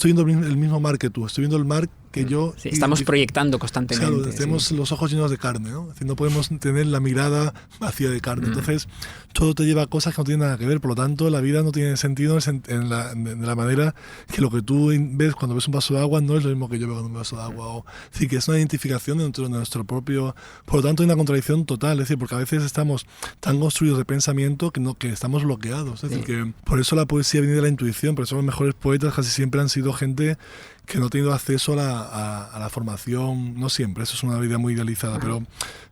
viendo el mismo mar que tú, estoy viendo el mar que yo... Sí, estamos proyectando constantemente. Claro, tenemos los ojos llenos de carne, ¿no? Es decir, no podemos tener la mirada vacía de carne. Entonces, todo te lleva a cosas que no tienen nada que ver. Por lo tanto, la vida no tiene sentido de la manera que lo que tú ves cuando ves un vaso de agua no es lo mismo que yo veo cuando un vaso de agua. Es decir, que es una identificación dentro de nuestro propio... Por lo tanto, hay una contradicción total. Es decir, porque a veces estamos tan construidos de pensamiento que estamos bloqueados. Es decir, que por eso la poesía viene de la intuición. Por eso los mejores poetas casi siempre han sido gente que no ha tenido acceso a la formación, no siempre, eso es una idea muy idealizada, pero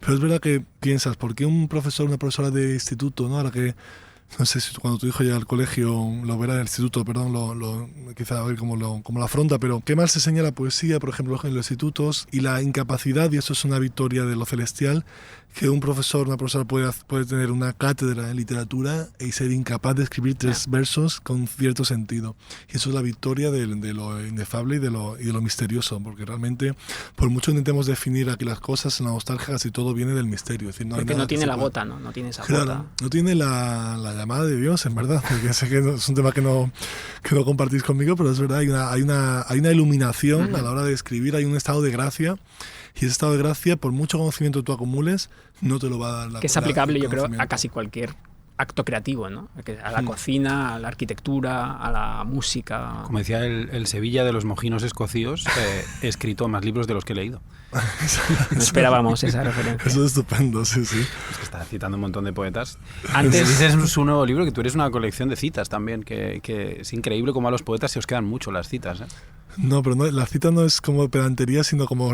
es verdad que piensas, ¿por qué un profesor, una profesora de instituto, ¿no? Ahora que, no sé si cuando tu hijo llega al colegio lo verá en el instituto, perdón, quizá a ver cómo lo afronta, pero qué mal se enseña la poesía, por ejemplo, en los institutos, y la incapacidad, y eso es una victoria de lo celestial, que un profesor, una profesora puede tener una cátedra en literatura y ser incapaz de escribir 3 versos con cierto sentido. Y eso es la victoria de lo inefable y de lo misterioso, porque realmente, por mucho que intentemos definir aquí las cosas, en la nostalgia casi todo viene del misterio. Es decir, porque no tiene la gota, ¿no? No tiene esa gota. Claro, no tiene la llamada de Dios, en verdad. Porque sé que es un tema que no compartís conmigo, pero es verdad, hay una iluminación a la hora de escribir, hay un estado de gracia. Y ese estado de gracia, por mucho conocimiento que tú acumules, no te lo va a dar la que es aplicable, yo creo, a casi cualquier acto creativo, ¿no? A la cocina, a la arquitectura, a la música. Como decía el Sevilla de los mojinos escocíos, he escrito más libros de los que he leído. No esperábamos esa referencia. Eso es estupendo, sí, sí. Es que está citando un montón de poetas. Antes- Dices en su nuevo libro que tú eres una colección de citas también, que es increíble cómo a los poetas se os quedan mucho las citas, ¿eh? No, pero no, la cita no es como pedantería, sino como,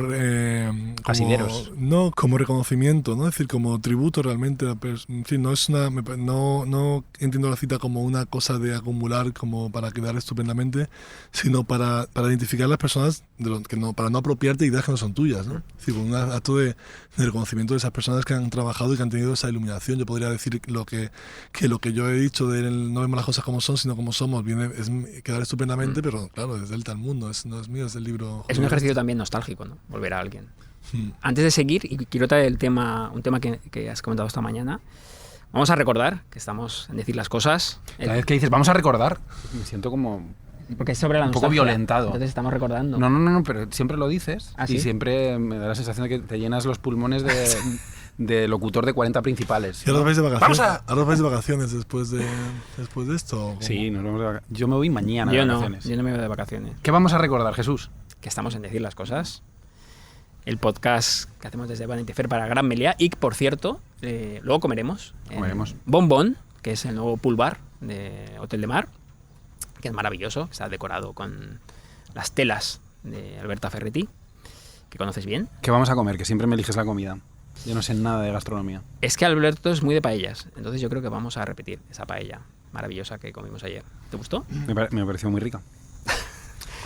Asideros. no, como reconocimiento, ¿no? Es decir, como tributo realmente. En fin, no es una, no entiendo la cita como una cosa de acumular como para quedar estupendamente, sino para identificar las personas para no apropiarte de ideas que no son tuyas, ¿no? Es decir, un acto de reconocimiento de esas personas que han trabajado y que han tenido esa iluminación. Yo podría decir lo que yo he dicho de no vemos las cosas como son, sino como somos, es quedar estupendamente, pero claro, es del tal mundo. No es mío, es del libro. Es un ejercicio también nostálgico, ¿no? Volver a alguien. Mm. Antes de seguir, y quiero traer un tema que has comentado esta mañana, vamos a recordar que estamos en decir las cosas. Cada vez que dices, vamos a recordar, me siento como Porque es sobre la un poco nostalgia. violentado. Entonces estamos recordando. No, pero siempre lo dices. ¿Ah, y sí? siempre me da la sensación de que te llenas los pulmones de locutor de 40 principales. ¿Y ahora os vais de vacaciones? ¡Vamos ¿Ahora os vais de vacaciones después de esto? ¿O cómo? Sí, nos vamos de vacaciones. Yo me voy mañana Yo de no, vacaciones. yo no me voy de vacaciones. ¿Qué vamos a recordar, Jesús? Que estamos en decir las cosas. El podcast que hacemos desde Vanity Fair para Gran Meliá. Y, por cierto, luego comeremos. Comeremos. Bon Bon, que es el nuevo pool bar de Hotel de Mar, que es maravilloso, que está decorado con las telas de Alberta Ferretti, que conoces bien. ¿Qué vamos a comer? Que siempre me eliges la comida. Yo no sé nada de gastronomía. Es que Alberto es muy de paellas, entonces yo creo que vamos a repetir esa paella maravillosa que comimos ayer. ¿Te gustó? Me pareció muy rica.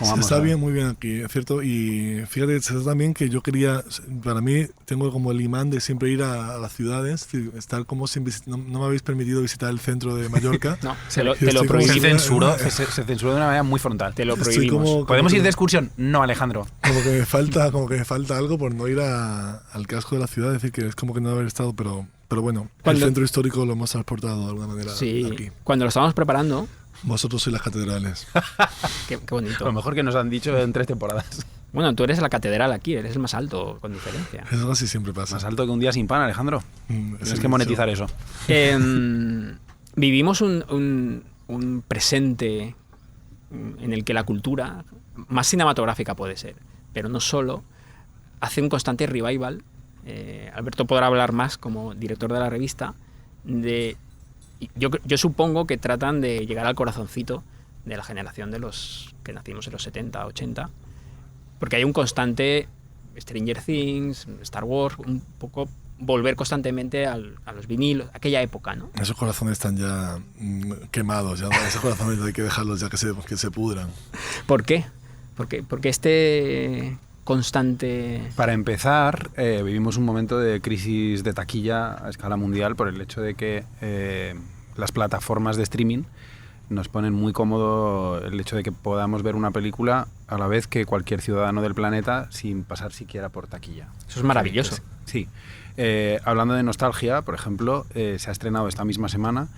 Se está bien, muy bien aquí, es cierto. Y fíjate, se da también que yo quería, para mí, tengo como el imán de siempre ir a las ciudades, es decir, estar como sin no me habéis permitido visitar el centro de Mallorca. No, te lo Estoy como prohibimos. Se censuró de una manera muy frontal. Te lo Estoy prohibimos. como- ¿Podemos ir de excursión? No, Alejandro. Como que me falta algo por no ir al casco de la ciudad, es decir, que es como que no haber estado, pero bueno, Cuando- el centro histórico lo hemos transportado de alguna manera Sí, aquí. cuando lo estábamos preparando, Vosotros sois las catedrales. qué bonito. Lo mejor que nos han dicho en 3 temporadas. Bueno, tú eres la catedral aquí, eres el más alto, con diferencia. Eso casi siempre pasa. Más alto que un día sin pan, Alejandro. Tienes Sí, que monetizar eso. Vivimos un presente en el que la cultura, más cinematográfica puede ser, pero no solo, hace un constante revival. Alberto podrá hablar más como director de la revista. Yo supongo que tratan de llegar al corazoncito de la generación de los que nacimos en los 70, 80, porque hay un constante Stranger Things, Star Wars, un poco volver constantemente a los vinilos, aquella época, ¿no? Esos corazones están ya quemados, ya, esos corazones hay que dejarlos ya que se pudran. ¿Por qué? Porque este constante... Para empezar, vivimos un momento de crisis de taquilla a escala mundial por el hecho de que las plataformas de streaming nos ponen muy cómodo el hecho de que podamos ver una película a la vez que cualquier ciudadano del planeta sin pasar siquiera por taquilla. Eso es maravilloso. Sí. Hablando de nostalgia, por ejemplo, se ha estrenado esta misma semana,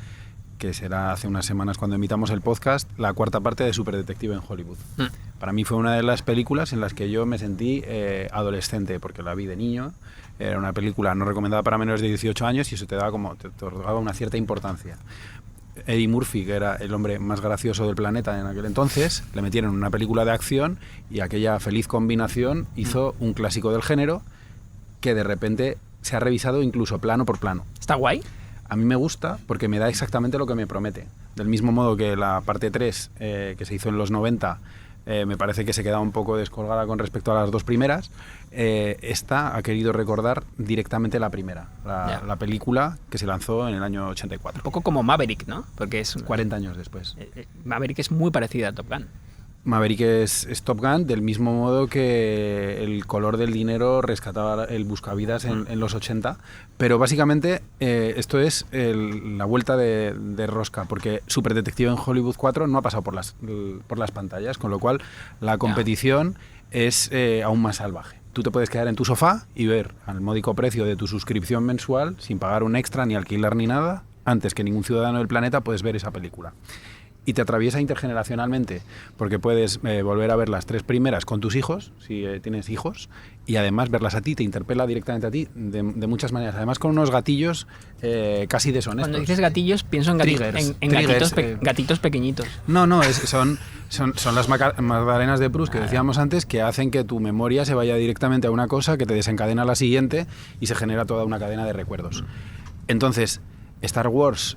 que será hace unas semanas cuando emitamos el podcast, la 4ª parte de Superdetective en Hollywood. Para mí fue una de las películas en las que yo me sentí adolescente, porque la vi de niño. Era una película no recomendada para menores de 18 años y eso te otorgaba una cierta importancia. Eddie Murphy, que era el hombre más gracioso del planeta en aquel entonces, le metieron una película de acción y aquella feliz combinación hizo un clásico del género que de repente se ha revisado incluso plano por plano. ¿Está guay? A mí me gusta porque me da exactamente lo que me promete. Del mismo modo que la parte 3, que se hizo en los 90, me parece que se queda un poco descolgada con respecto a las 2 primeras. Esta ha querido recordar directamente la primera, la película que se lanzó en el año 84. Un poco como Maverick, ¿no? Porque es 40 años después. Maverick es muy parecida a Top Gun. Maverick es Top Gun del mismo modo que El color del dinero rescataba el buscavidas en los 80, pero básicamente esto es la vuelta de rosca, porque Superdetective en Hollywood 4 no ha pasado por las pantallas, con lo cual la competición es aún más salvaje. Tú te puedes quedar en tu sofá y ver al módico precio de tu suscripción mensual, sin pagar un extra, ni alquilar ni nada, antes que ningún ciudadano del planeta puedes ver esa película. y te atraviesa intergeneracionalmente, porque puedes volver a ver las 3 primeras con tus hijos, si tienes hijos, y además verlas a ti, te interpela directamente a ti de muchas maneras. Además con unos gatillos casi deshonestos. Cuando dices gatillos, pienso en, gatitos pequeñitos. No, son las magdalenas de Proust que decíamos antes, que hacen que tu memoria se vaya directamente a una cosa que te desencadena a la siguiente y se genera toda una cadena de recuerdos. Entonces, Star Wars,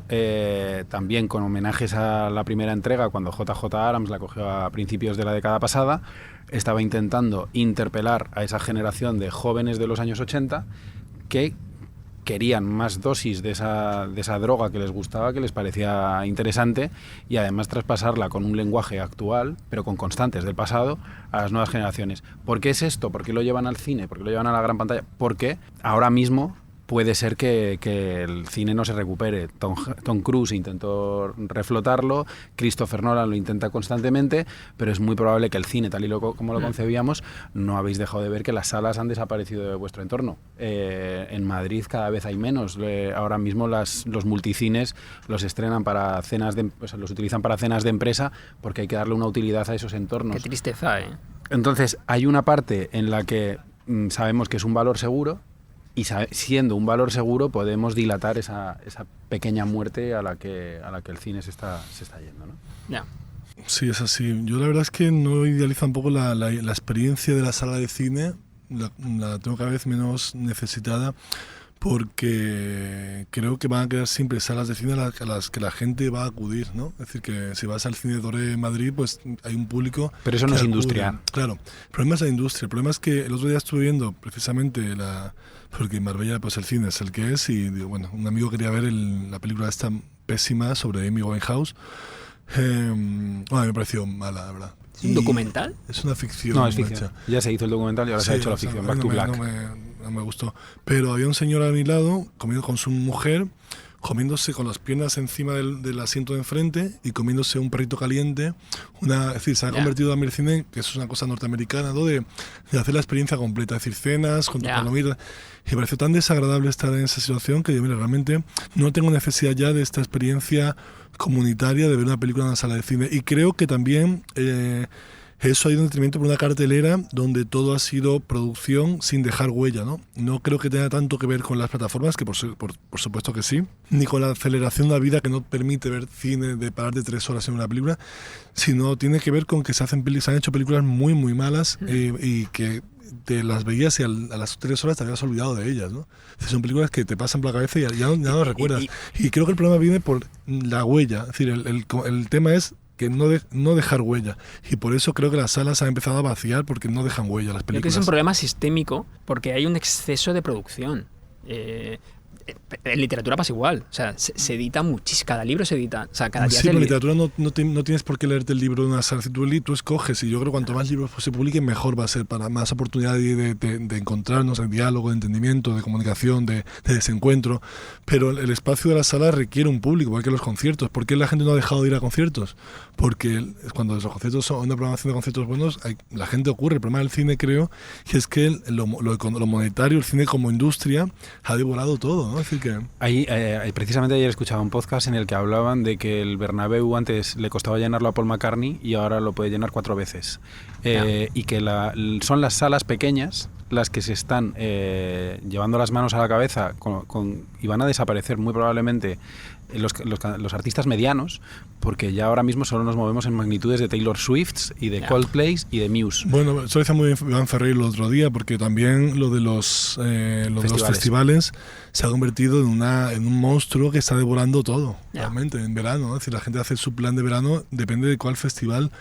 también con homenajes a la primera entrega, cuando JJ Abrams la cogió a principios de la década pasada, estaba intentando interpelar a esa generación de jóvenes de los años 80 que querían más dosis de esa droga que les gustaba, que les parecía interesante, y además traspasarla con un lenguaje actual, pero con constantes del pasado, a las nuevas generaciones. ¿Por qué es esto? ¿Por qué lo llevan al cine? ¿Por qué lo llevan a la gran pantalla? Porque ahora mismo puede ser que el cine no se recupere. Tom Cruise intentó reflotarlo, Christopher Nolan lo intenta constantemente, pero es muy probable que el cine, tal y como lo concebíamos, no habéis dejado de ver que las salas han desaparecido de vuestro entorno. En Madrid cada vez hay menos. Ahora mismo los multicines los estrenan para cenas los utilizan para cenas de empresa, porque hay que darle una utilidad a esos entornos. Qué tristeza, ¿eh? Entonces, hay una parte en la que sabemos que es un valor seguro, y siendo un valor seguro podemos dilatar esa pequeña muerte a la que el cine se está yendo, ¿no? Ya. Sí, es así. Yo la verdad es que no idealizo un poco la experiencia de la sala de cine, la tengo cada vez menos necesitada, porque creo que van a quedar siempre salas de cine a las que la gente va a acudir, ¿no? Es decir, que si vas al Cine Doré en Madrid, pues hay un público... Pero eso no es industria. Claro, el problema es la industria. El problema es que el otro día estuve viendo precisamente porque en Marbella pues el cine es el que es, y bueno, un amigo quería ver la película esta pésima sobre Amy Winehouse. Me pareció mala, la verdad. ¿Es un documental? Es una ficción. No, es ficción. Ya se hizo el documental y ahora se ha hecho la ficción, Back to Black. No me gustó. Pero había un señor a mi lado, comiendo con su mujer, comiéndose con las piernas encima del asiento de enfrente y comiéndose un perrito caliente. Es decir, se ha convertido también el cine, que es una cosa norteamericana, ¿no? de hacer la experiencia completa, es decir, cenas, con tu palomita. Y me pareció tan desagradable estar en esa situación que, mira, realmente no tengo necesidad ya de esta experiencia comunitaria de ver una película en una sala de cine. Y creo que también... eso ha ido en detrimento por una cartelera donde todo ha sido producción sin dejar huella, ¿no? No creo que tenga tanto que ver con las plataformas, que por supuesto que sí, ni con la aceleración de la vida que no permite ver cine de parar de 3 horas en una película, sino tiene que ver con que se han hecho películas muy, muy malas y que te las veías y a las 3 horas te habías olvidado de ellas, ¿no? Son películas que te pasan por la cabeza y ya no recuerdas. Y creo que el problema viene por la huella. Es decir, el tema es que no dejar huella. Y por eso creo que las salas han empezado a vaciar, porque no dejan huella las películas. Creo que es un problema sistémico, porque hay un exceso de producción. En literatura pasa igual. O sea, se edita muchísimo. Cada libro se edita. O sea, cada día sí, pero en literatura no tienes por qué leerte el libro de una sala. Si tú escoges, y yo creo que cuanto más libros se publiquen, mejor va a ser, para más oportunidad de encontrarnos, de diálogo, de entendimiento, de comunicación, de desencuentro. Pero el espacio de la sala requiere un público, igual que los conciertos. ¿Por qué la gente no ha dejado de ir a conciertos? Porque cuando los conciertos son una programación de conciertos buenos, la gente ocurre. El problema del cine, creo, que es que lo monetario, el cine como industria, ha devorado todo, ¿no? Es decir que... precisamente ayer escuchaba un podcast en el que hablaban de que el Bernabéu antes le costaba llenarlo a Paul McCartney y ahora lo puede llenar 4 veces. Y que son las salas pequeñas las que se están llevando las manos a la cabeza y van a desaparecer muy probablemente los artistas medianos, porque ya ahora mismo solo nos movemos en magnitudes de Taylor Swift y de Coldplay y de Muse. Bueno, eso decía muy bien Iván Ferrer el otro día, porque también lo de los festivales se ha convertido en un monstruo que está devorando todo, realmente, en verano, ¿no? Es decir, la gente hace su plan de verano, depende de cuál festival,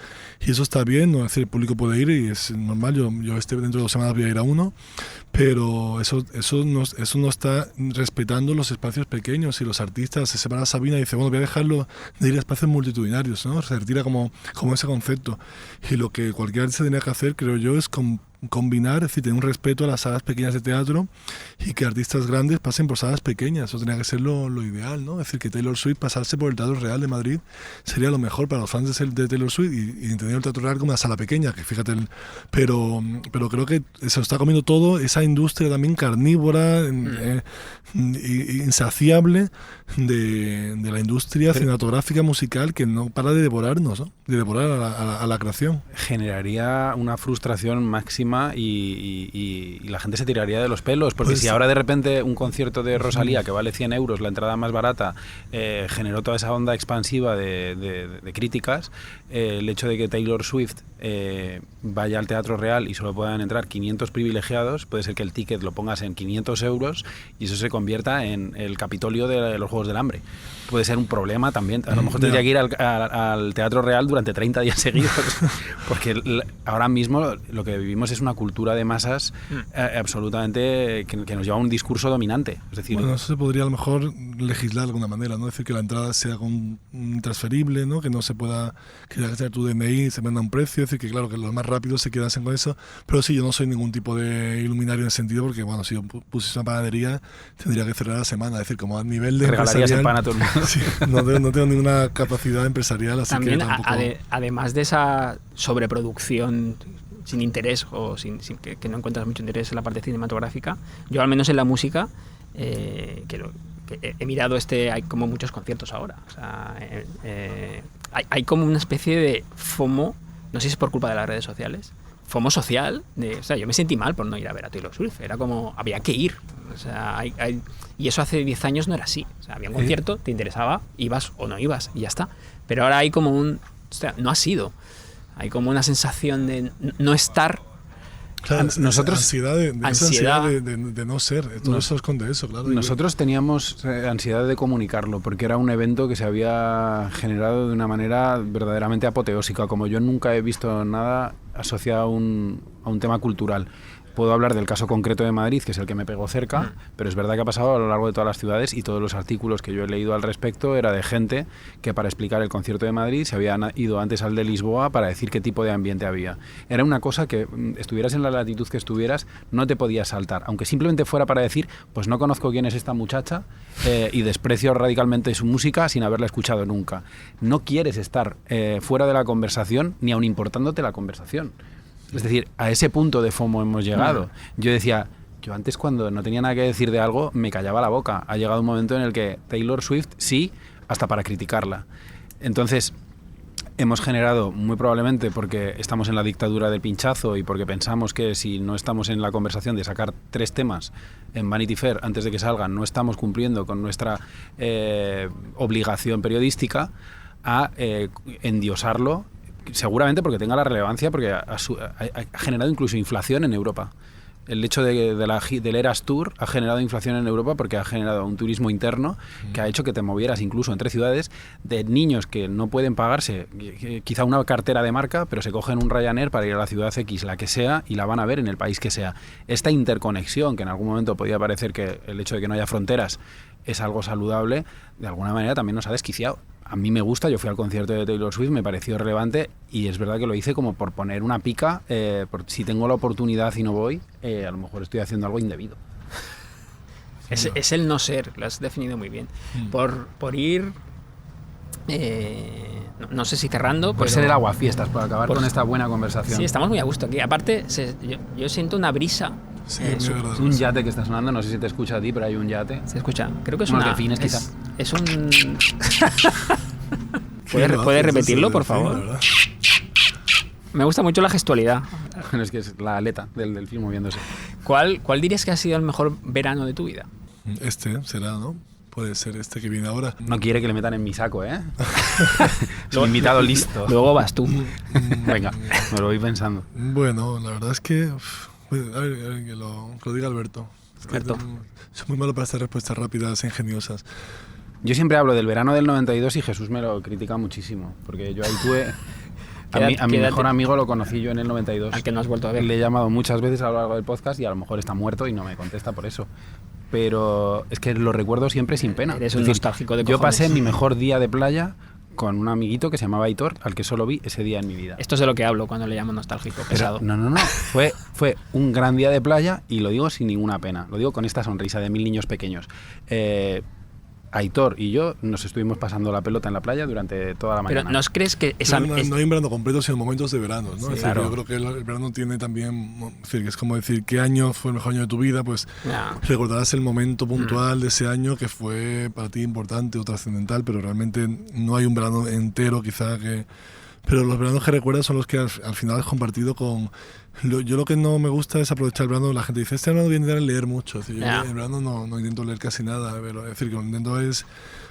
y eso está bien, ¿no? Es decir, el público puede ir y es normal, yo dentro de 2 semanas voy a ir a uno, pero eso no está respetando los espacios pequeños, y los artistas se separan. Sabina y dice, bueno, voy a dejarlo de ir a espacios multitudinarios, ¿no? Se retira como ese concepto. Y lo que cualquier artista tenía que hacer, creo yo, es combinar, es decir, tener un respeto a las salas pequeñas de teatro y que artistas grandes pasen por salas pequeñas. Eso tendría que ser lo ideal, ¿no? Es decir, que Taylor Swift pasarse por el Teatro Real de Madrid sería lo mejor para los fans de Taylor Swift y entender el Teatro Real como una sala pequeña, que fíjate, pero creo que se lo está comiendo todo esa industria también carnívora, insaciable de la industria cinematográfica musical que no para de devorarnos, ¿no? De devorar a la creación. Generaría una frustración máxima y la gente se tiraría de los pelos, porque pues, si ahora de repente un concierto de Rosalía que vale 100 euros, la entrada más barata, generó toda esa onda expansiva de críticas, el hecho de que Taylor Swift vaya al Teatro Real y solo puedan entrar 500 privilegiados, puede ser que el ticket lo pongas en 500 euros y eso se convierta en el Capitolio de los Juegos del Hambre. Puede ser un problema también. A lo mejor tendría que ir al Teatro Real durante 30 días seguidos, porque ahora mismo lo que vivimos es una cultura de masas absolutamente que nos lleva a un discurso dominante. Es decir, bueno, eso se podría a lo mejor legislar de alguna manera, ¿no? Es decir, que la entrada sea intransferible, ¿no? Que no se pueda, que tenga que tener tu DNI, se venda un precio, es decir, que claro, que los más rápidos se quedasen con eso, pero sí, yo no soy ningún tipo de iluminario en ese sentido, porque bueno, si yo pusiese una panadería, tendría que cerrar la semana, es decir, como a nivel de regalarías el pan a todo el mundo. Sí, no tengo ninguna capacidad empresarial, así también, que tampoco... además de esa sobreproducción sin interés o sin que no encuentras mucho interés en la parte cinematográfica, yo al menos en la música, que he mirado hay como muchos conciertos ahora, o sea, hay como una especie de FOMO, no sé si es por culpa de las redes sociales, FOMO social, o sea, yo me sentí mal por no ir a ver a Taylor Swift, era como, había que ir, o sea, y eso hace 10 años no era así, o sea, había un concierto, te interesaba, ibas o no ibas y ya está, pero ahora hay como o sea, no ha sido, hay como una sensación de no estar. Claro, nosotros ansiedad de no ser, todo eso esconde eso, claro. Nosotros teníamos ansiedad de comunicarlo, porque era un evento que se había generado de una manera verdaderamente apoteósica, como yo nunca he visto nada asociado a un tema cultural. Puedo hablar del caso concreto de Madrid, que es el que me pegó cerca, pero es verdad que ha pasado a lo largo de todas las ciudades y todos los artículos que yo he leído al respecto era de gente que para explicar el concierto de Madrid se habían ido antes al de Lisboa para decir qué tipo de ambiente había. Era una cosa que estuvieras en la latitud que estuvieras, no te podías saltar, aunque simplemente fuera para decir, pues no conozco quién es esta muchacha y desprecio radicalmente su música sin haberla escuchado nunca. No quieres estar fuera de la conversación ni aun importándote la conversación. Es decir, a ese punto de FOMO hemos llegado. Yo decía, yo antes cuando no tenía nada que decir de algo, me callaba la boca. Ha llegado un momento en el que Taylor Swift, sí, hasta para criticarla. Entonces, hemos generado, muy probablemente porque estamos en la dictadura del pinchazo y porque pensamos que si no estamos en la conversación de sacar 3 temas en Vanity Fair antes de que salgan, no estamos cumpliendo con nuestra obligación periodística a endiosarlo, seguramente porque tenga la relevancia, porque ha generado incluso inflación en Europa. El hecho del Eras Tour ha generado inflación en Europa porque ha generado un turismo interno que ha hecho que te movieras incluso entre ciudades de niños que no pueden pagarse quizá una cartera de marca, pero se cogen un Ryanair para ir a la ciudad X, la que sea, y la van a ver en el país que sea. Esta interconexión, que en algún momento podía parecer que el hecho de que no haya fronteras es algo saludable, de alguna manera también nos ha desquiciado. A mí me gusta, yo fui al concierto de Taylor Swift, me pareció relevante y es verdad que lo hice como por poner una pica, si tengo la oportunidad y no voy, a lo mejor estoy haciendo algo indebido. Es el no ser, lo has definido muy bien. Por ir, no sé si cerrando, por ser el aguafiestas, por acabar con esta buena conversación. Sí, estamos muy a gusto aquí. Aparte, yo siento una brisa. Sí, un yate que está sonando, no sé si te escucha a ti, pero hay un yate. Se escucha, creo que es unos delfines, quizá. Es un... ¿Puedes repetirlo, por favor? Me gusta mucho la gestualidad. Bueno, es que es la aleta del delfín moviéndose. ¿Cuál dirías que ha sido el mejor verano de tu vida? Este será, ¿no? Puede ser este que viene ahora. No quiere que le metan en mi saco, ¿eh? Soy invitado listo. Luego vas tú. Venga, me lo voy pensando. Bueno, la verdad es que... a ver que lo diga Alberto. Alberto. Soy muy malo para estas respuestas rápidas e ingeniosas. Yo siempre hablo del verano del 92 y Jesús me lo critica muchísimo, porque yo ahí tuve... A mi mejor amigo lo conocí yo en el 92. Al que no has vuelto a ver. Le he llamado muchas veces a lo largo del podcast y a lo mejor está muerto y no me contesta por eso. Pero es que lo recuerdo siempre sin pena. Eres un nostálgico de cojones. Yo pasé mi mejor día de playa con un amiguito que se llamaba Aitor, al que solo vi ese día en mi vida. Esto es de lo que hablo cuando le llamo nostálgico, pesado. No. Fue un gran día de playa y lo digo sin ninguna pena. Lo digo con esta sonrisa de 1000 niños pequeños. Aitor y yo nos estuvimos pasando la pelota en la playa durante toda la mañana. Pero ¿no os crees que no hay un verano completo sino momentos de verano, ¿no? Sí, es decir, claro. Yo creo que el verano tiene también, es decir, que es como decir qué año fue el mejor año de tu vida, pues recordarás el momento puntual de ese año que fue para ti importante o trascendental, pero realmente no hay un verano entero quizá que... Pero los veranos que recuerdas son los que al final has compartido con... Yo lo que no me gusta es aprovechar el verano. La gente dice, este verano voy a intentar leer mucho. Es decir, yo en el verano no intento leer casi nada. Pero, es decir, que lo que intento es...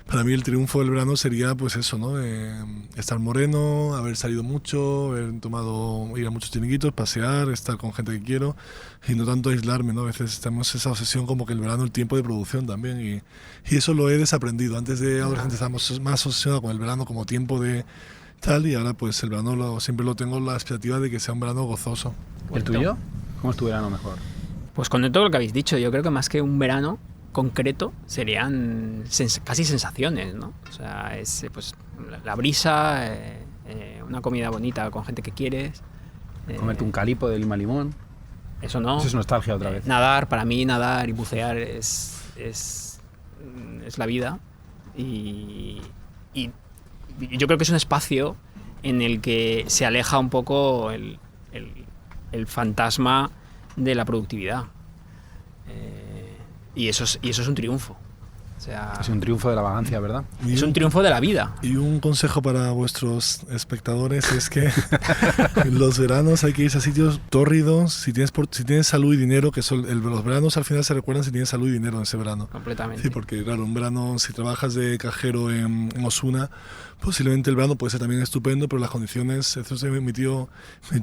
Para mí el triunfo del verano sería pues eso, ¿no? Estar moreno, haber salido mucho, haber ir a muchos chiringuitos, pasear, estar con gente que quiero y no tanto aislarme, ¿no? A veces tenemos esa obsesión como que el verano es el tiempo de producción también y eso lo he desaprendido. Antes de adolescente estábamos más obsesionados con el verano como tiempo de... tal, y ahora pues el verano siempre lo tengo la expectativa de que sea un verano gozoso. ¿El tuyo? ¿Cómo es tu verano mejor? Pues con todo lo que habéis dicho, yo creo que más que un verano concreto serían casi sensaciones, ¿no? O sea, es pues la brisa, una comida bonita con gente que quieres. Comerte un calipo de lima limón. Eso no. Eso es nostalgia otra vez. Nadar, para mí nadar y bucear es la vida y yo creo que es un espacio en el que se aleja un poco el fantasma de la productividad. Y eso es un triunfo. O sea, es un triunfo de la vagancia, ¿verdad? Es un triunfo de la vida. Y un consejo para vuestros espectadores es que en los veranos hay que irse a sitios tórridos. Si tienes salud y dinero, que los veranos al final se recuerdan si tienes salud y dinero en ese verano. Completamente. Sí, porque claro, un verano, si trabajas de cajero en Osuna, posiblemente el verano puede ser también estupendo, pero las condiciones, eso se mi tío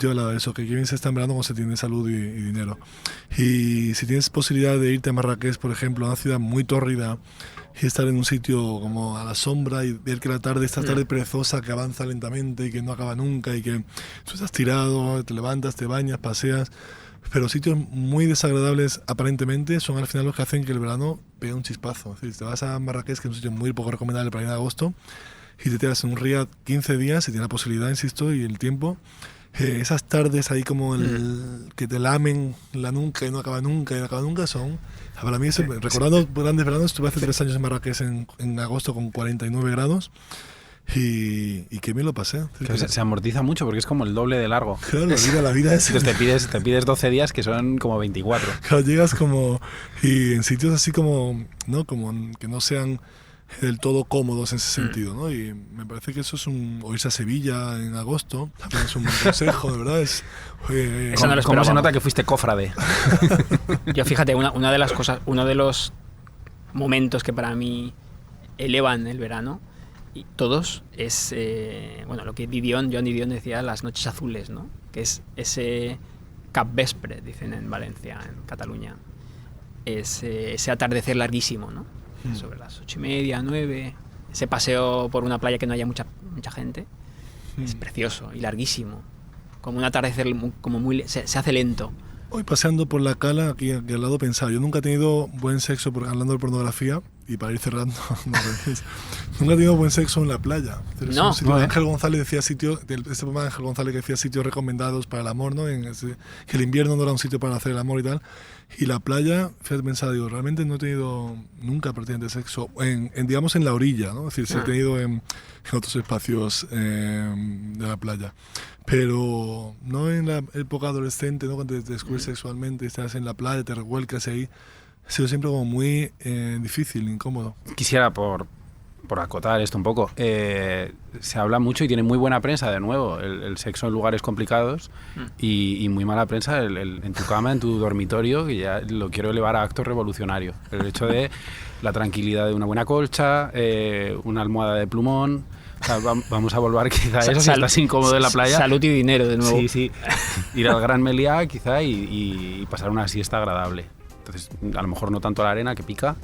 hablaba de eso, que bien se está en verano cuando se tiene salud y dinero. Y si tienes posibilidad de irte a Marrakech, por ejemplo, a una ciudad muy tórrida, y estar en un sitio como a la sombra y ver que esta tarde perezosa que avanza lentamente y que no acaba nunca y que tú estás tirado, te levantas, te bañas, paseas, pero sitios muy desagradables aparentemente son al final los que hacen que el verano pegue un chispazo. Es decir, si te vas a Marrakech, que es un sitio muy poco recomendable para ir en agosto, y te tiras en un Riad 15 días, si tienes la posibilidad, insisto, y el tiempo, esas tardes ahí como que te lamen la nuca y no acaba nunca son... Para mí, recordando grandes veranos, estuve hace 3 años en Marrakech en agosto con 49 grados y que me lo pasé. Se amortiza mucho porque es como el doble de largo. Claro, la vida es... Entonces te pides 12 días que son como 24. Claro, llegas como... Y en sitios así como, ¿no? Como que no sean del todo cómodos en ese sentido, ¿no? Y me parece que eso es o irse a Sevilla en agosto, también es un buen consejo, de verdad. ¿Cómo se nota que fuiste cofrade? Yo fíjate, una de las cosas, uno de los momentos que para mí elevan el verano, y todos, es lo que Joan Didion decía, las noches azules, ¿no? Que es ese capvespre, dicen en Valencia, en Cataluña. Ese atardecer larguísimo, ¿no? Sobre las 8:30, 9, ese paseo por una playa que no haya mucha gente, es precioso y larguísimo, como un atardecer como se hace lento. Hoy paseando por la cala, aquí al lado, pensaba, yo nunca he tenido buen sexo, hablando de pornografía, y para ir cerrando, nunca he tenido buen sexo en la playa. No. Ángel González decía este programa de Ángel González que decía sitios recomendados para el amor, ¿no? Que el invierno no era un sitio para hacer el amor y tal. Y la playa, fíjate, pensaba, digo, realmente no he tenido nunca prácticamente sexo, digamos en la orilla, ¿no? Es decir, sí he tenido en otros espacios de la playa. Pero no en la época adolescente, ¿no? Cuando te descubres sexualmente, estás en la playa, te revuelcas ahí. Ha sido siempre como muy difícil, incómodo. Quisiera, por acotar esto un poco, se habla mucho y tiene muy buena prensa, de nuevo, el sexo en lugares complicados y muy mala prensa en tu cama, en tu dormitorio, que ya lo quiero elevar a acto revolucionario. El hecho de la tranquilidad de una buena colcha, una almohada de plumón... O sea, vamos a volver quizá a eso, si estás incómodo en la playa. Salud y dinero, de nuevo. Sí. Ir al Gran Meliá quizá y pasar una siesta agradable. Entonces, a lo mejor no tanto la arena que pica,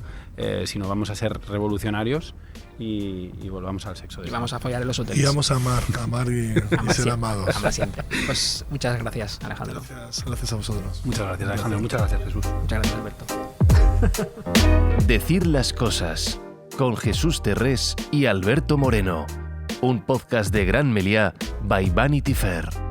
sino vamos a ser revolucionarios y volvamos al sexo. Y vamos a follar en los hoteles. Y vamos a amar y ser amados. Amar siempre. Pues muchas gracias, Alejandro. Gracias a vosotros. Muchas gracias, Alejandro. Muchas gracias, Jesús. Muchas gracias, Alberto. Decir las cosas con Jesús Terrés y Alberto Moreno. un podcast de Gran Meliá by Vanity Fair.